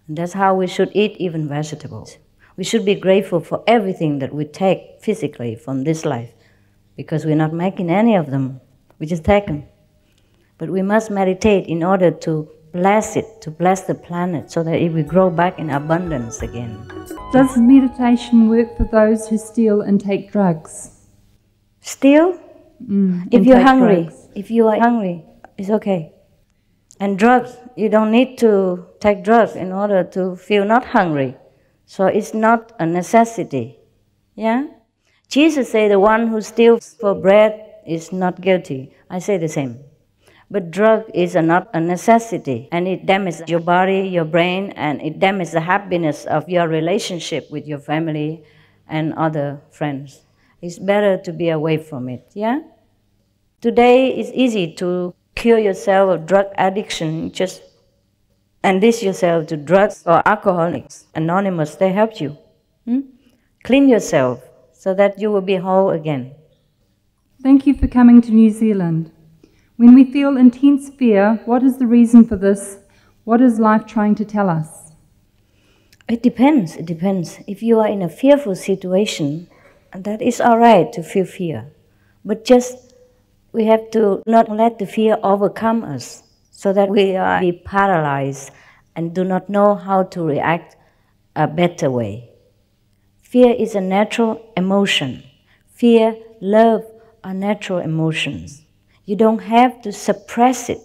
And that's how we should eat even vegetables. We should be grateful for everything that we take physically from this life, because we're not making any of them. We just take them. But we must meditate in order to bless it, to bless the planet, so that it will grow back in abundance again. Does meditation work for those who steal and take drugs? Steal? If you're hungry, if you are hungry, it's okay. And drugs, you don't need to take drugs in order to feel not hungry. So it's not a necessity. Yeah? Jesus said the one who steals for bread is not guilty. I say the same. But drug is not a necessity, and it damages your body, your brain, and it damages the happiness of your relationship with your family and other friends. It's better to be away from it, yeah? Today it's easy to cure yourself of drug addiction. Just enlist yourself to drugs or Alcoholics Anonymous. They help you. Clean yourself so that you will be whole again. Thank you for coming to New Zealand. When we feel intense fear, what is the reason for this? What is life trying to tell us? It depends. It depends. If you are in a fearful situation, that is all right to feel fear. But just we have to not let the fear overcome us, so that we are paralyzed and do not know how to react a better way. Fear is a natural emotion. Fear, love are natural emotions. You don't have to suppress it.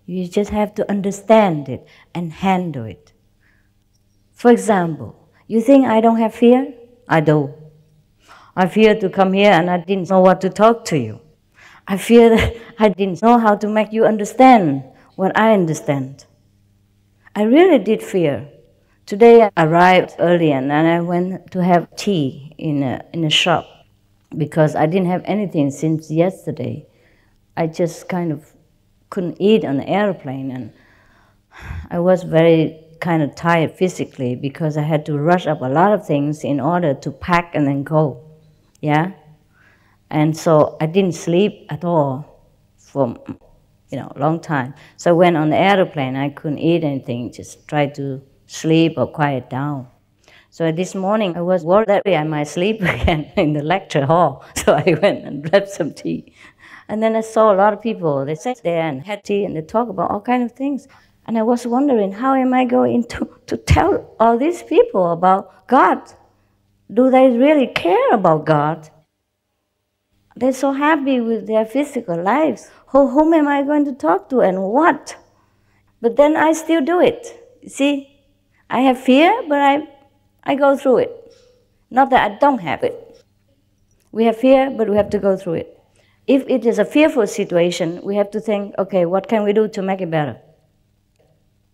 You just have to understand it and handle it. For example, you think I don't have fear? I do. I fear to come here and I didn't know what to talk to you. I fear that I didn't know how to make you understand what I understand. I really did fear. Today I arrived early and I went to have tea in a shop because I didn't have anything since yesterday. I just kind of couldn't eat on the airplane, and I was very kind of tired physically because I had to rush up a lot of things in order to pack and then go. Yeah? And so I didn't sleep at all for a long time. So when on the airplane I couldn't eat anything, just try to sleep or quiet down. So this morning I was worried that I might sleep again in the lecture hall. So I went and grabbed some tea. And then I saw a lot of people, they sat there and had tea and they talk about all kinds of things. And I was wondering, how am I going to tell all these people about God? Do they really care about God? They're so happy with their physical lives. Whom am I going to talk to and what? But then I still do it. See, I have fear, but I go through it. Not that I don't have it. We have fear, but we have to go through it. If it is a fearful situation, we have to think, okay, what can we do to make it better?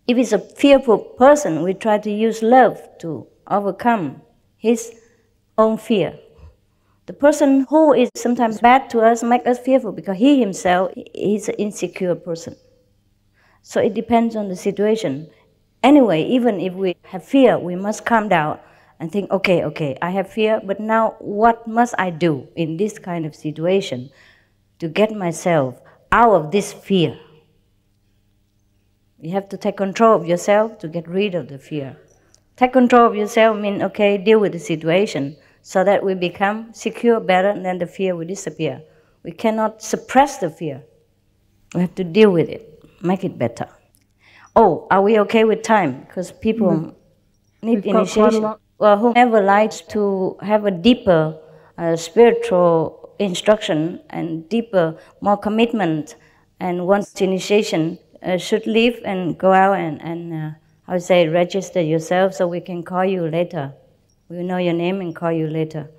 If it's a fearful person, we try to use love to overcome his own fear. The person who is sometimes bad to us makes us fearful because he himself is an insecure person. So it depends on the situation. Anyway, even if we have fear, we must calm down and think, okay, I have fear, but now what must I do in this kind of situation to get myself out of this fear? You have to take control of yourself to get rid of the fear. Take control of yourself means, okay, deal with the situation so that we become secure better and then the fear will disappear. We cannot suppress the fear. We have to deal with it. make it better. Oh, are we okay with time? Because people need initiation. Well, whoever likes to have a deeper spiritual instruction and deeper, more commitment and wants initiation should leave and go out and I would say register yourself so we can call you later. We'll know your name and call you later.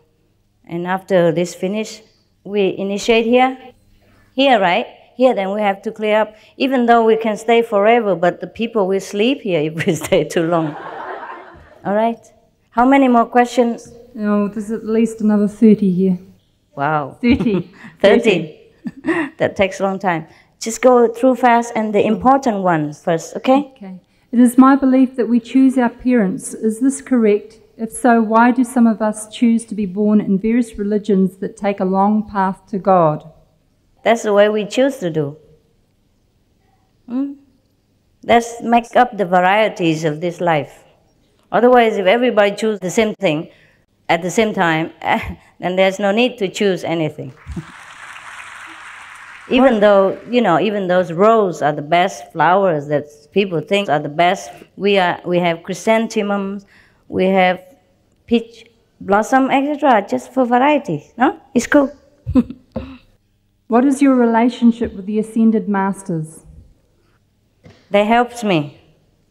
And after this finish, we initiate here. Here, right? Here, then we have to clear up. Even though we can stay forever, but the people will sleep here if we stay too long. All right? How many more questions? Oh, there's at least another 30 here. Wow. 30. 30. That takes a long time. Just go through fast and the important ones first, okay? Okay. It is my belief that we choose our parents. Is this correct? If so, why do some of us choose to be born in various religions that take a long path to God? That's the way we choose to do. Let's make up the varieties of this life. Otherwise, if everybody chooses the same thing at the same time, then there's no need to choose anything. Even though, you know, even those roses are the best flowers that people think are the best, we have chrysanthemums, we have peach blossom, etc., just for variety. No? It's cool. What is your relationship with the Ascended Masters? They helped me.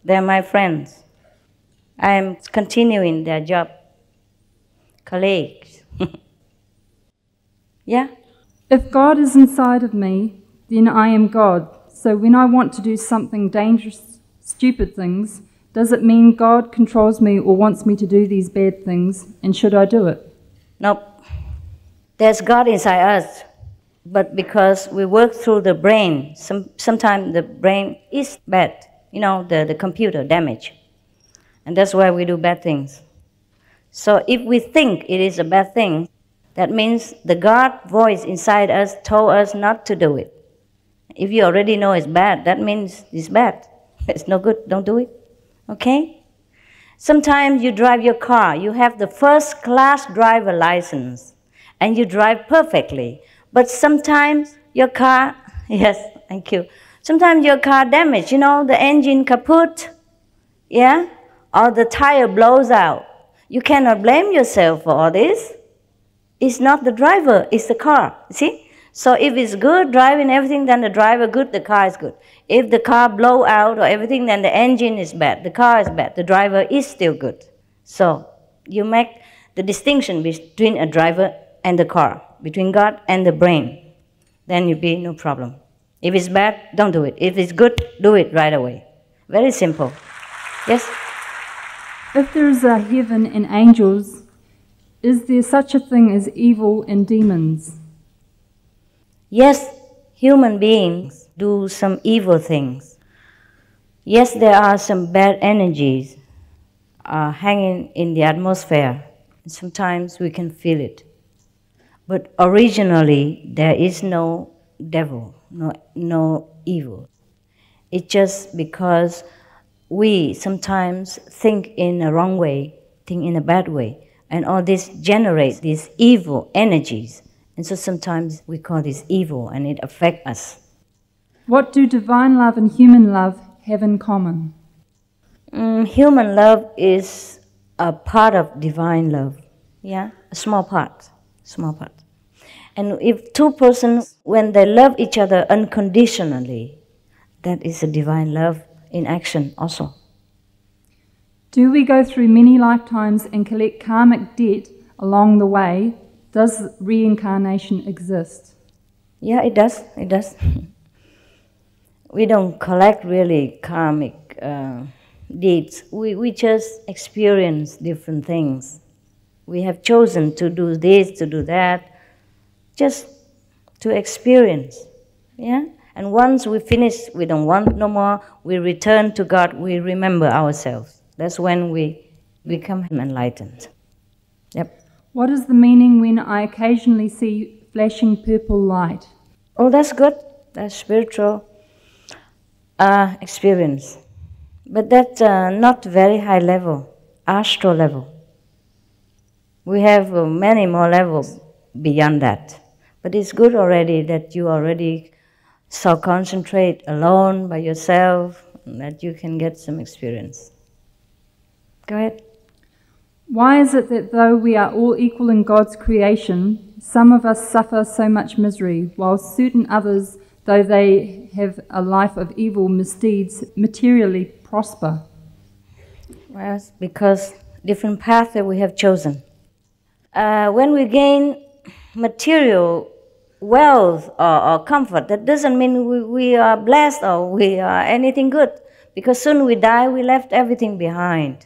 They're my friends. I am continuing their job. Colleagues. Yeah? If God is inside of me, then I am God. So when I want to do something dangerous, stupid things, does it mean God controls me or wants me to do these bad things, and should I do it? Nope. There's God inside us, but because we work through the brain, sometimes the brain is bad, you know, the computer damage. And that's why we do bad things. So if we think it is a bad thing, that means the God voice inside us told us not to do it. If you already know it's bad, that means it's bad. It's no good, don't do it. Okay? Sometimes you drive your car, you have the first class driver license, and you drive perfectly. But sometimes your car, yes, thank you. Sometimes your car damaged, you know, the engine kaput, yeah? Or the tire blows out. You cannot blame yourself for all this. It's not the driver, it's the car, see? So if it's good, driving everything, then the driver good, the car is good. If the car blow out or everything, then the engine is bad, the car is bad, the driver is still good. So you make the distinction between a driver and the car, between God and the brain. Then you'll be no problem. If it's bad, don't do it. If it's good, do it right away. Very simple. Yes? If there is a heaven and angels, is there such a thing as evil and demons? Yes, human beings do some evil things. Yes, there are some bad energies hanging in the atmosphere. Sometimes we can feel it. But originally, there is no devil, no evil. It's just because we sometimes think in a wrong way, think in a bad way. And all this generates these evil energies. And so sometimes we call this evil and it affects us. What do divine love and human love have in common? Human love is a part of divine love. Yeah, a small part. And if two persons, when they love each other unconditionally, that is a divine love in action also. Do we go through many lifetimes and collect karmic debt along the way? Does reincarnation exist? Yeah, it does. It does. We don't collect really karmic deeds. We just experience different things. We have chosen to do this, to do that, just to experience. Yeah? And once we finish, we don't want no more, we return to God, we remember ourselves. That's when we become enlightened. Yep. What is the meaning when I occasionally see flashing purple light? Oh, that's good. That's spiritual experience. But that's not very high level, astral level. We have many more levels beyond that. But it's good already that you already So concentrate alone by yourself, and that you can get some experience. Go ahead. Why is it that though we are all equal in God's creation, some of us suffer so much misery, while certain others, though they have a life of evil misdeeds, materially prosper? Well, it's because different path that we have chosen. When we gain material wealth or comfort, that doesn't mean we are blessed or we are anything good, because soon we die, we left everything behind.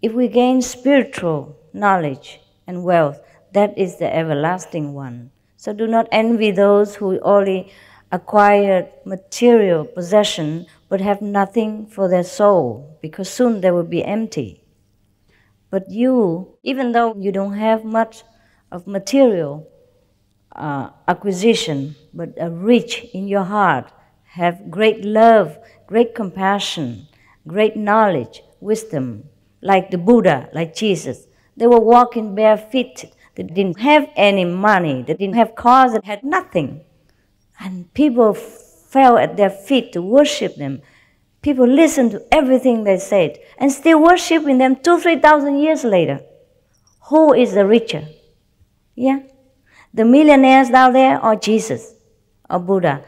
If we gain spiritual knowledge and wealth, that is the everlasting one. So do not envy those who only acquired material possession but have nothing for their soul, because soon they will be empty. But you, even though you don't have much of material acquisition, but are rich in your heart, have great love, great compassion, great knowledge, wisdom, like the Buddha, like Jesus. They were walking bare feet. They didn't have any money. They didn't have cars. They had nothing. And people fell at their feet to worship them. People listened to everything they said and still worshiping them 2,000-3,000 years later. Who is the richer? Yeah? The millionaires down there or Jesus or Buddha?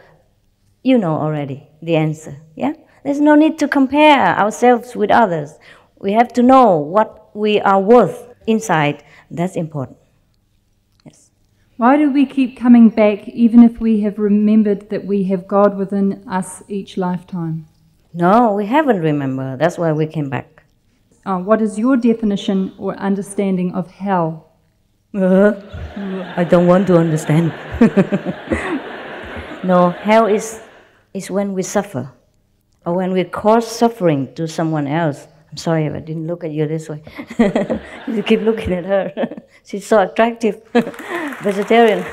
You know already the answer. Yeah? There's no need to compare ourselves with others. We have to know what we are worth inside. That's important. Yes. Why do we keep coming back even if we have remembered that we have God within us each lifetime? No, we haven't remembered. That's why we came back. What is your definition or understanding of hell? I don't want to understand. No, hell is when we suffer or when we cause suffering to someone else. I'm sorry if I didn't look at you this way. You keep looking at her. She's so attractive. Vegetarian.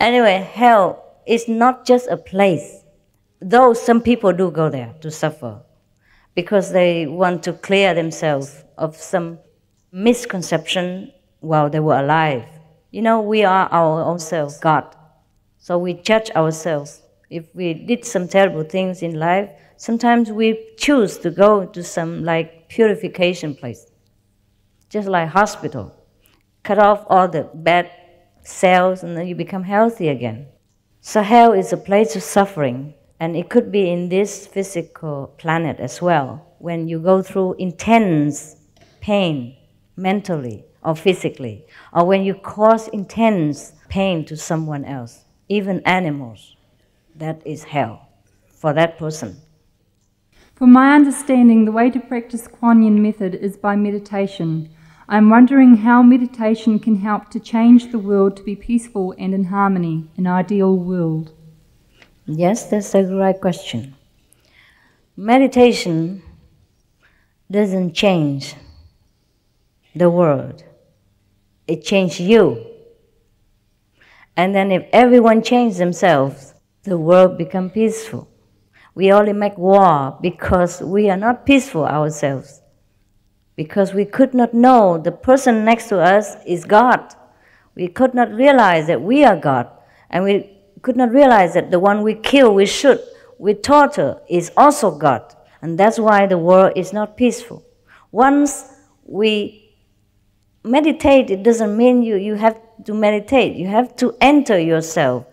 Anyway, hell is not just a place, though some people do go there to suffer because they want to clear themselves of some misconception while they were alive. You know, we are our own selves, God. So we judge ourselves. If we did some terrible things in life, sometimes we choose to go to some like purification place, just like hospital. Cut off all the bad cells and then you become healthy again. So hell is a place of suffering, and it could be in this physical planet as well, when you go through intense pain mentally or physically, or when you cause intense pain to someone else, even animals. That is hell for that person. From my understanding, the way to practice Kuan Yin method is by meditation. I'm wondering how meditation can help to change the world to be peaceful and in harmony, an ideal world. Yes, that's a right question. Meditation doesn't change the world. It changes you. And then if everyone changes themselves, the world becomes peaceful. We only make war because we are not peaceful ourselves. Because we could not know the person next to us is God. We could not realize that we are God. And we could not realize that the one we kill, we shoot, we torture is also God. And that's why the world is not peaceful. Once we meditate, it doesn't mean you have to meditate. You have to enter yourself.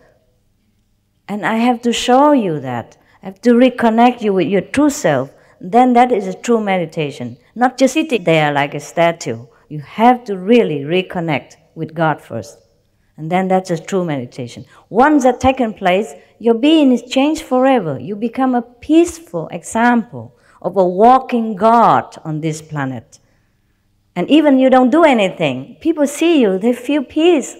And I have to show you that. I have to reconnect you with your true self. Then that is a true meditation. Not just sitting there like a statue. You have to really reconnect with God first. And then that's a true meditation. Once that's taken place, your being is changed forever. You become a peaceful example of a walking God on this planet. And even you don't do anything, people see you, they feel peace.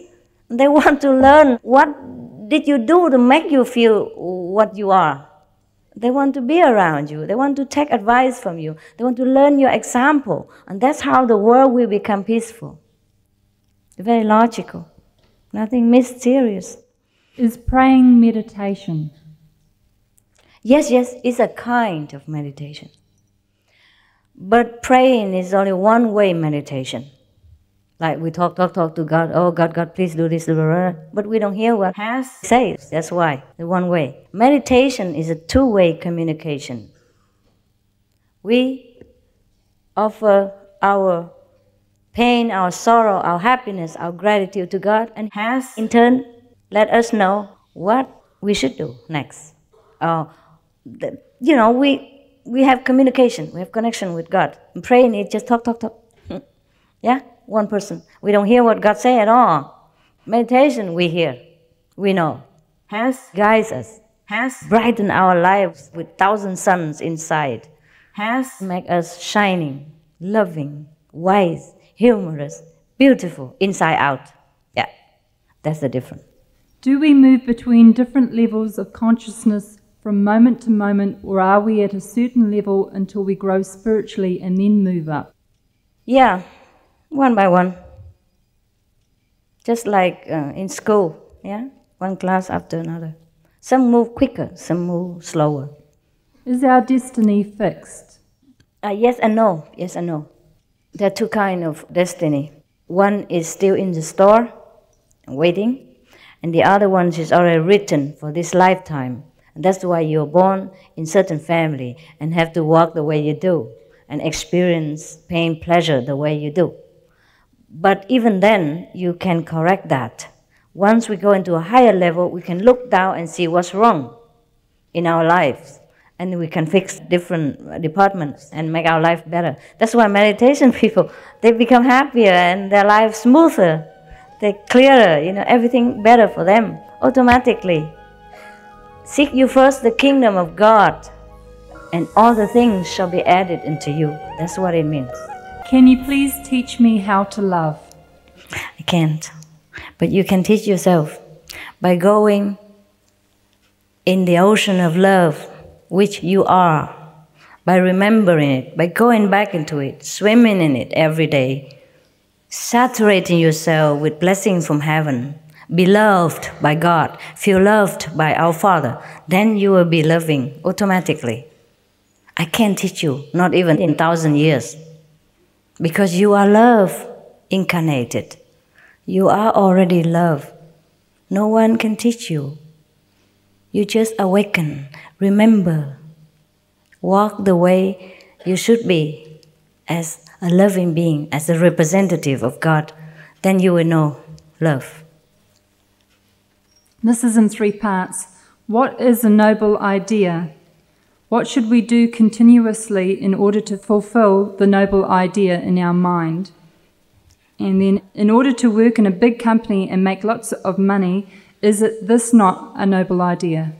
They want to learn what did you do to make you feel what you are. They want to be around you. They want to take advice from you. They want to learn your example. And that's how the world will become peaceful. Very logical. Nothing mysterious. Is praying meditation? Yes, it's a kind of meditation. But praying is only one-way meditation. Like we talk to God, oh God, please do this, but we don't hear what has says. That's why, the one way. Meditation is a two-way communication. We offer our pain, our sorrow, our happiness, our gratitude to God, and has in turn let us know what we should do next. We have communication, we have connection with God. And praying is just talk. Yeah, one person. We don't hear what God say at all. Meditation, we hear, we know. Has guides us, has brightened our lives with 1,000 suns inside, has make us shining, loving, wise, humorous, beautiful, inside out. Yeah, that's the difference. Do we move between different levels of consciousness from moment to moment, or are we at a certain level until we grow spiritually and then move up? Yeah, one by one. Just like in school, yeah? One class after another. Some move quicker, some move slower. Is our destiny fixed? Yes and no, yes and no. There are two kinds of destiny. One is still in the store, waiting, and the other one is already written for this lifetime. And that's why you're born in certain family and have to walk the way you do and experience pain, pleasure the way you do. But even then, you can correct that. Once we go into a higher level, we can look down and see what's wrong in our lives. And we can fix different departments and make our life better. That's why meditation people, they become happier and their life smoother. They're clearer, everything better for them automatically. Seek you first the kingdom of God, and all the things shall be added into you. That's what it means. Can you please teach me how to love? I can't. But you can teach yourself by going in the ocean of love, which you are, by remembering it, by going back into it, swimming in it every day, saturating yourself with blessings from heaven, be loved by God, feel loved by our Father, then you will be loving automatically. I can't teach you, not even in 1,000 years, because you are love incarnated. You are already love. No one can teach you. You just awaken, remember, walk the way you should be as a loving being, as a representative of God. Then you will know love. This is in 3 parts. What is a noble idea? What should we do continuously in order to fulfill the noble idea in our mind? And then, in order to work in a big company and make lots of money, is this not a noble idea?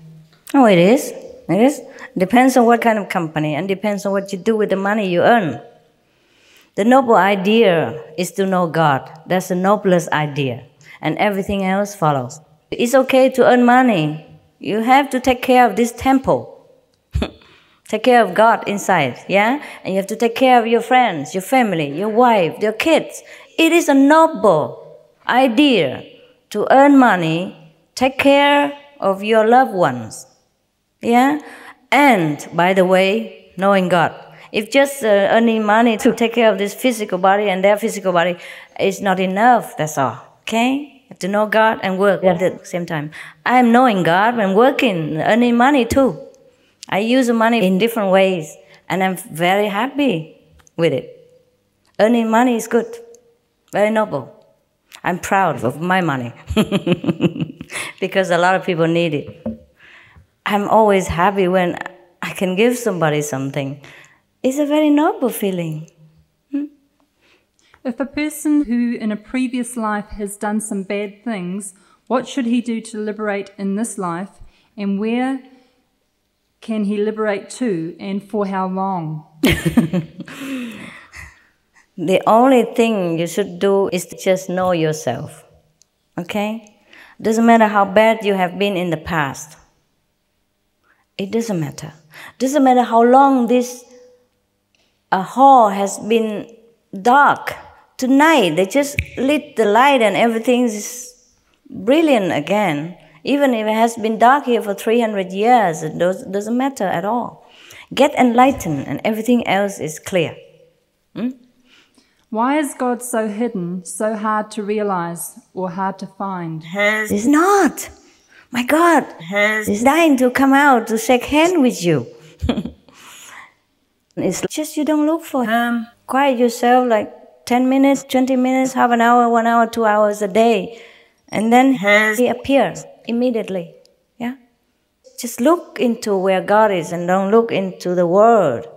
Oh, it is. It is. Depends on what kind of company and depends on what you do with the money you earn. The noble idea is to know God. That's the noblest idea. And everything else follows. It's okay to earn money. You have to take care of this temple. Take care of God inside, yeah? And you have to take care of your friends, your family, your wife, your kids. It is a noble idea to earn money, take care of your loved ones, yeah? And, by the way, knowing God. If just earning money to take care of this physical body and their physical body is not enough, that's all, okay? You have to know God and work at the same time. I'm knowing God and working, earning money too. I use the money in different ways, and I'm very happy with it. Earning money is good, very noble. I'm proud of my money because a lot of people need it. I'm always happy when I can give somebody something. It's a very noble feeling. If a person who in a previous life has done some bad things, what should he do to liberate in this life, and where can he liberate to, and for how long? The only thing you should do is to just know yourself, okay? Doesn't matter how bad you have been in the past. It doesn't matter. Doesn't matter how long this hall has been dark. Tonight, they just lit the light and everything is brilliant again. Even if it has been dark here for 300 years, it doesn't matter at all. Get enlightened and everything else is clear. Why is God so hidden, so hard to realize or hard to find? It's not. My God is dying to come out to shake hands with you. It's just you don't look for Him. Quiet yourself like 10 minutes, 20 minutes, half an hour, 1 hour, 2 hours a day. And then He appears immediately. Yeah? Just look into where God is and don't look into the world.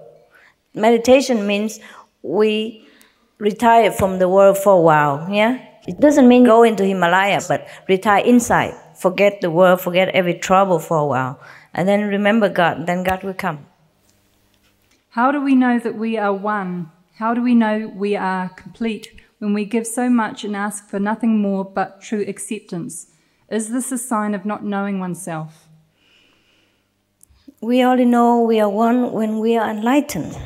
Meditation means we retire from the world for a while. Yeah? It doesn't mean go into Himalaya, but retire inside. Forget the world, forget every trouble for a while. And then remember God, then God will come. How do we know that we are one? How do we know we are complete when we give so much and ask for nothing more but true acceptance? Is this a sign of not knowing oneself? We only know we are one when we are enlightened.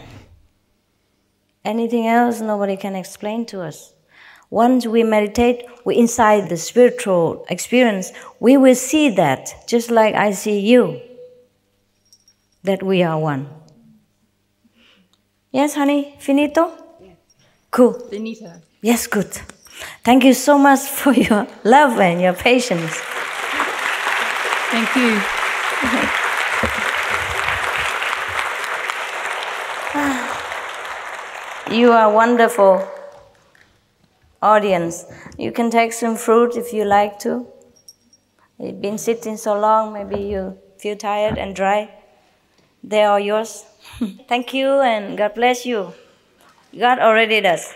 Anything else, nobody can explain to us. Once we meditate, we inside the spiritual experience, we will see that, just like I see you, that we are one. Yes, honey? Finito? Cool. Finito. Yes, good. Thank you so much for your love and your patience. Thank you. You are wonderful audience. You can take some fruit if you like to. You've been sitting so long, maybe you feel tired and dry. They are yours. Thank you and God bless you. God already does.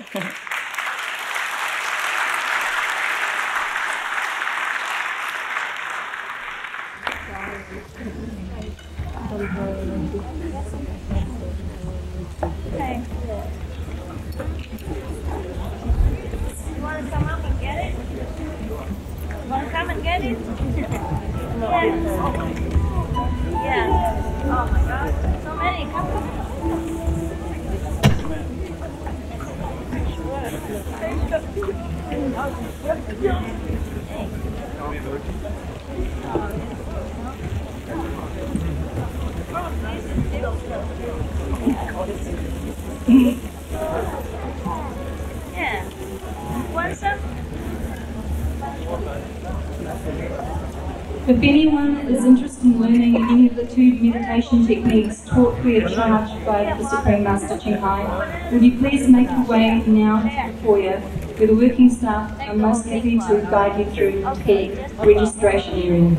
If anyone is interested in learning any of the 2 meditation techniques taught free of charge by the Supreme Master Ching Hai, would you please make your way now to the foyer, where the working staff are most happy to guide you through the registration area.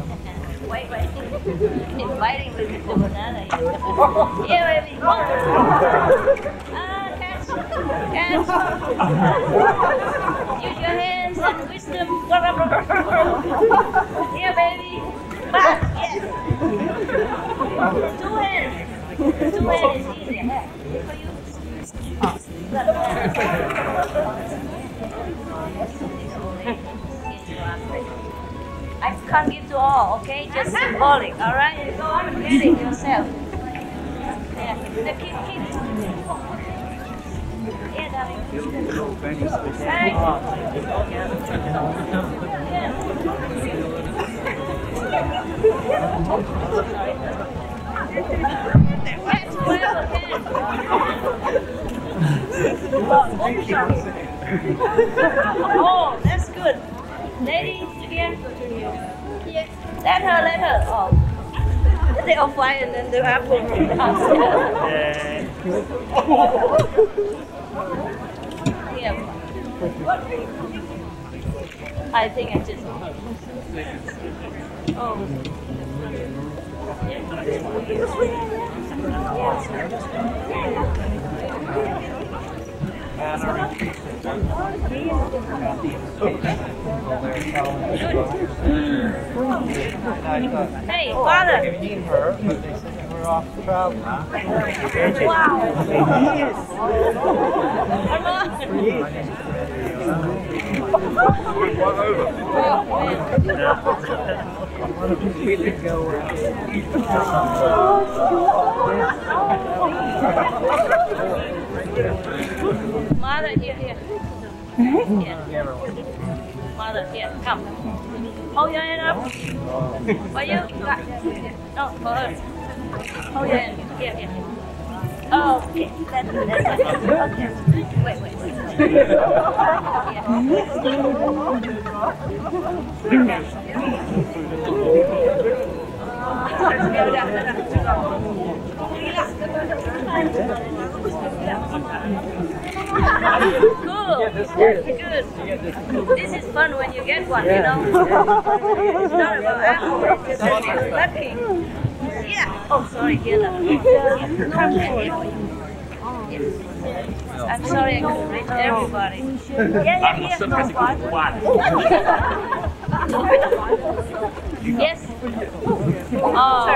Inviting the banana. Yeah, baby. Catch. Use your hands and wisdom. Yeah, baby. Back. Yes. 2 hands. 2 hands is easier. For you. I can't give to all, okay? Just symbolic, all right? Go on and get it yourself. Yeah, the keep. Yeah, darling. Hey. Catch whoever can. Oh, that's good. Ladies, here. Here. Let her. Oh. They are fine and then the apple downstairs. Yeah. I think I just. Oh. Hey, father. We're off to travel. Wow. Come Mother, here. Here. Mother, here, come. Hold your hand up. For you. No, for her. Hold your hand. Here. Oh, okay. That's okay. Wait. Cool. Good. This is fun when you get one, you know. It's not about apple. It's just lucky. Yeah. Oh, sorry. Here. I'm sorry I couldn't reach everybody. Yeah. No problem. Yes. Oh,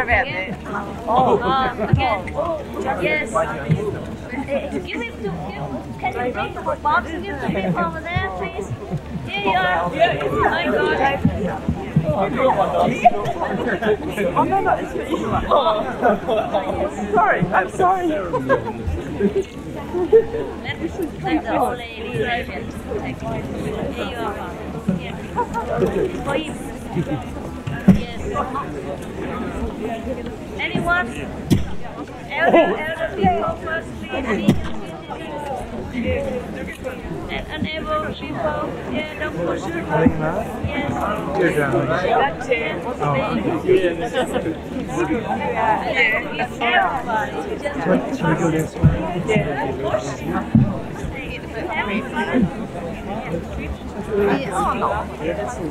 again. Again. Yes. Give it to him. Can you take the box and give to him over there, please? Here you are. My God. I'm sorry. Let the old lady have it. Here you are. Here. For him. Yes. Anyone? Elder people first, please. And unable people, yeah, don't push it. Yes. Everybody, just Should we go this way?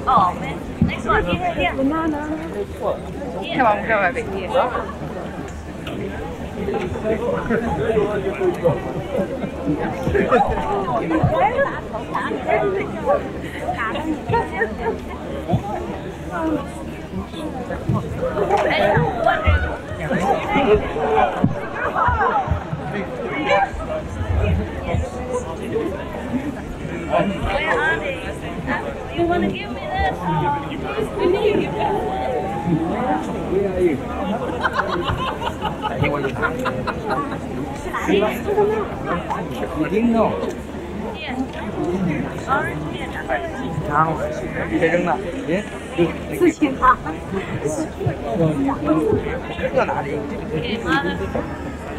Oh, man. Next one, here. Come on, go over here. Where are they? You want to give me that? Where are you? You didn't know? Yes. Orange, yes. Nào, thế đứng nào. Yes. Okay, mother.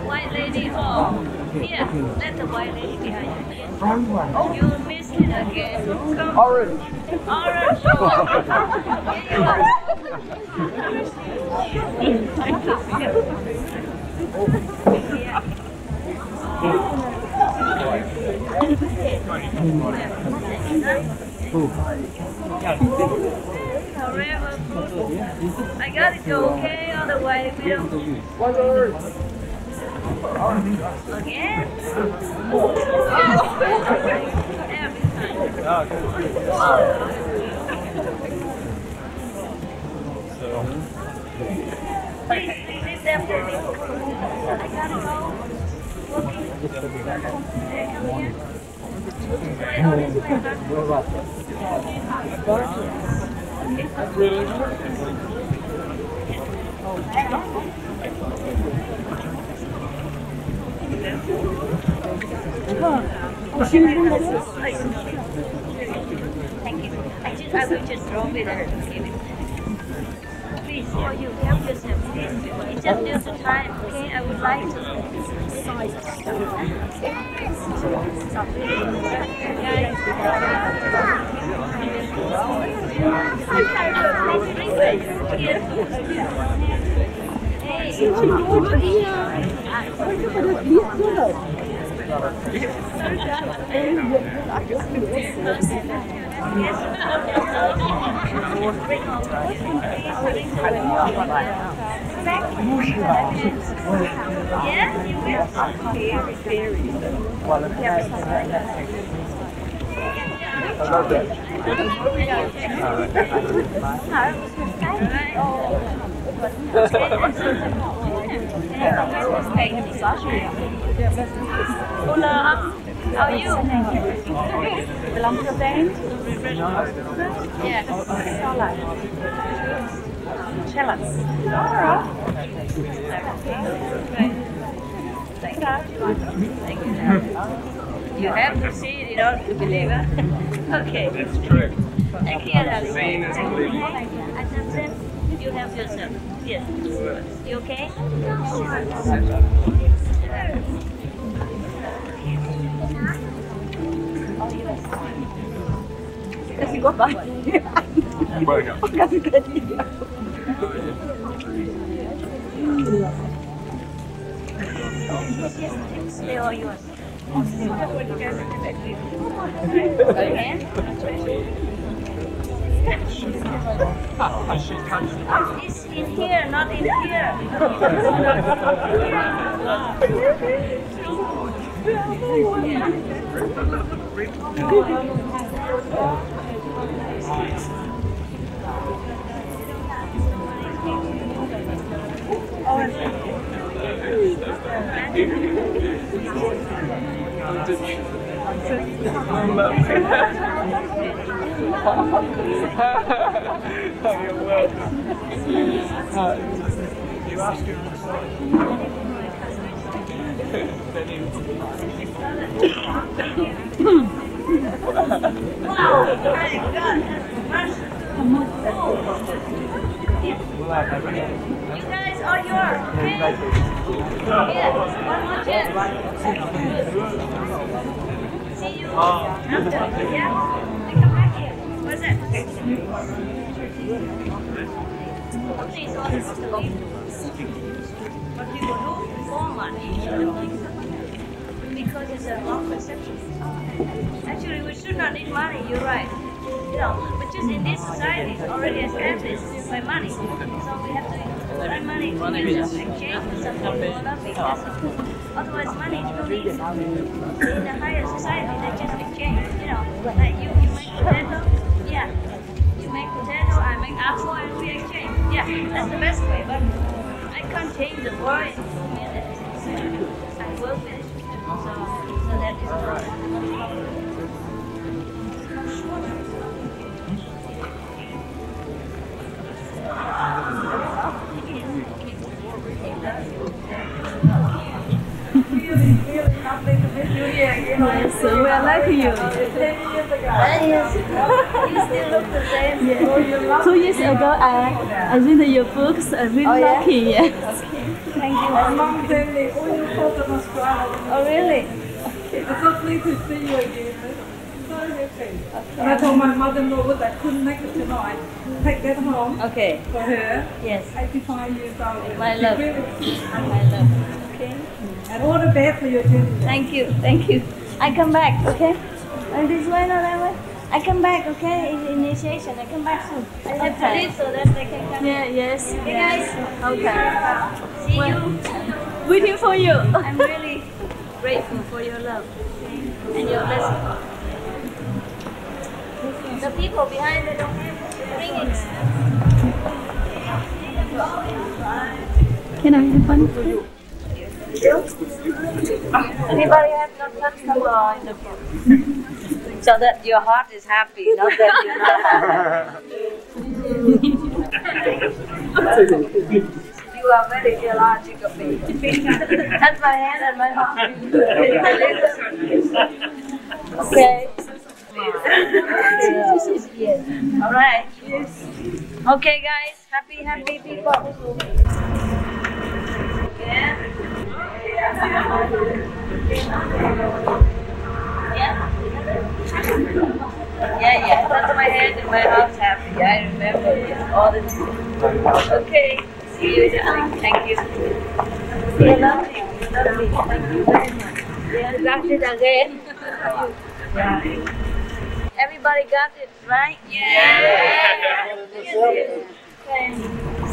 White lady, oh. Here, let the white lady behind you. Yes. Oh, you missed it again. Come. Orange. Orange. Oh. Here you are. Forever. I gotta go, okay? Otherwise we don't. Again? Please leave them for me. I gotta go. Thank you. I will just drop it and give it. Please, for you, help yourself. It's just due to time, okay? I would like Yes, you will. Hola, how are you? Belong to the band? Yes. Jealous. Alright. Thank you. You have to see it in order to believe it. Okay. That's true. Thank you, darling. Seeing is believing. And then you have yourself. Yes. You okay? Kasih gua banyak. Kasih ke dia. Stay all yours. It's in here, not in here. You ask him. You guys are yours. Here, one more chance. See you after. Yeah? I come back here. What's that? Please, all this is to leave. But you will lose more money. Because it's a wrong perception. Actually, we should not need money, you're right. You know, but just in this society, it's already established by money. So we have to earn money to use it, exchange with something more loving. Otherwise, money is no need. In the higher society, they just exchange. You know, like you make potato, yeah. You make potato, I make apple, and we exchange. Yeah, that's the best way. But I can't change the world. I work with it. So that is not. Yes, we are like you. 10 years ago. You still look the same. Yeah. 2 years ago, I read your books. I really lucky. Yes. Thank you. Oh, really? It's so pleased to see you again. And I told my mother-in-law that I couldn't make it tonight. Take that home. Okay. For her. Yes. 85 years old. My love. My love. Okay. And all the best for your journey. Thank you. Thank you. I come back, okay? This way, not that way. I come back, okay? Initiation. I come back soon. I have to leave so that they can come. Yeah, yes. Okay, guys. Okay. See you. Waiting for you. I'm really grateful for your love and your blessing. The people behind the ringings. Can I have one for you? Anybody have no touch color in the book? So that your heart is happy, not that you're not happy. You are very illogical, baby. That's my hand and my heart. Okay. Yes. All right. Yes. Okay, guys. Happy people. Yeah. Yeah. That's my hand and my heart's happy. I remember this all the time. Okay. See you, darling. Thank you. You're lovely. Thank you very much. Yeah, got it again. Yeah. Everybody got it, right? Yeah.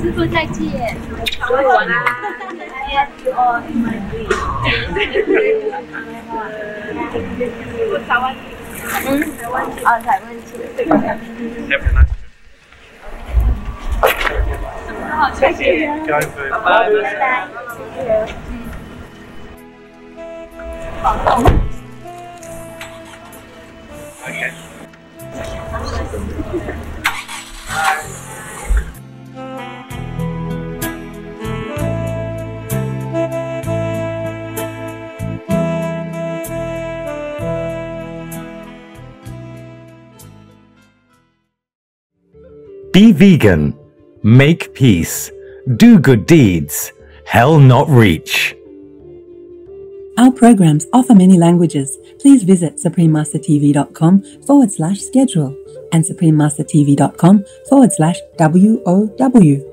Sư cô trai chị. Yes, you are in my dream. Chào anh. Chào anh chị. Go for Okay. Be vegan. Make peace. Do good deeds. Hell not reach. Our programs offer many languages. Please visit suprememastertv.com/schedule and suprememastertv.com/WOW.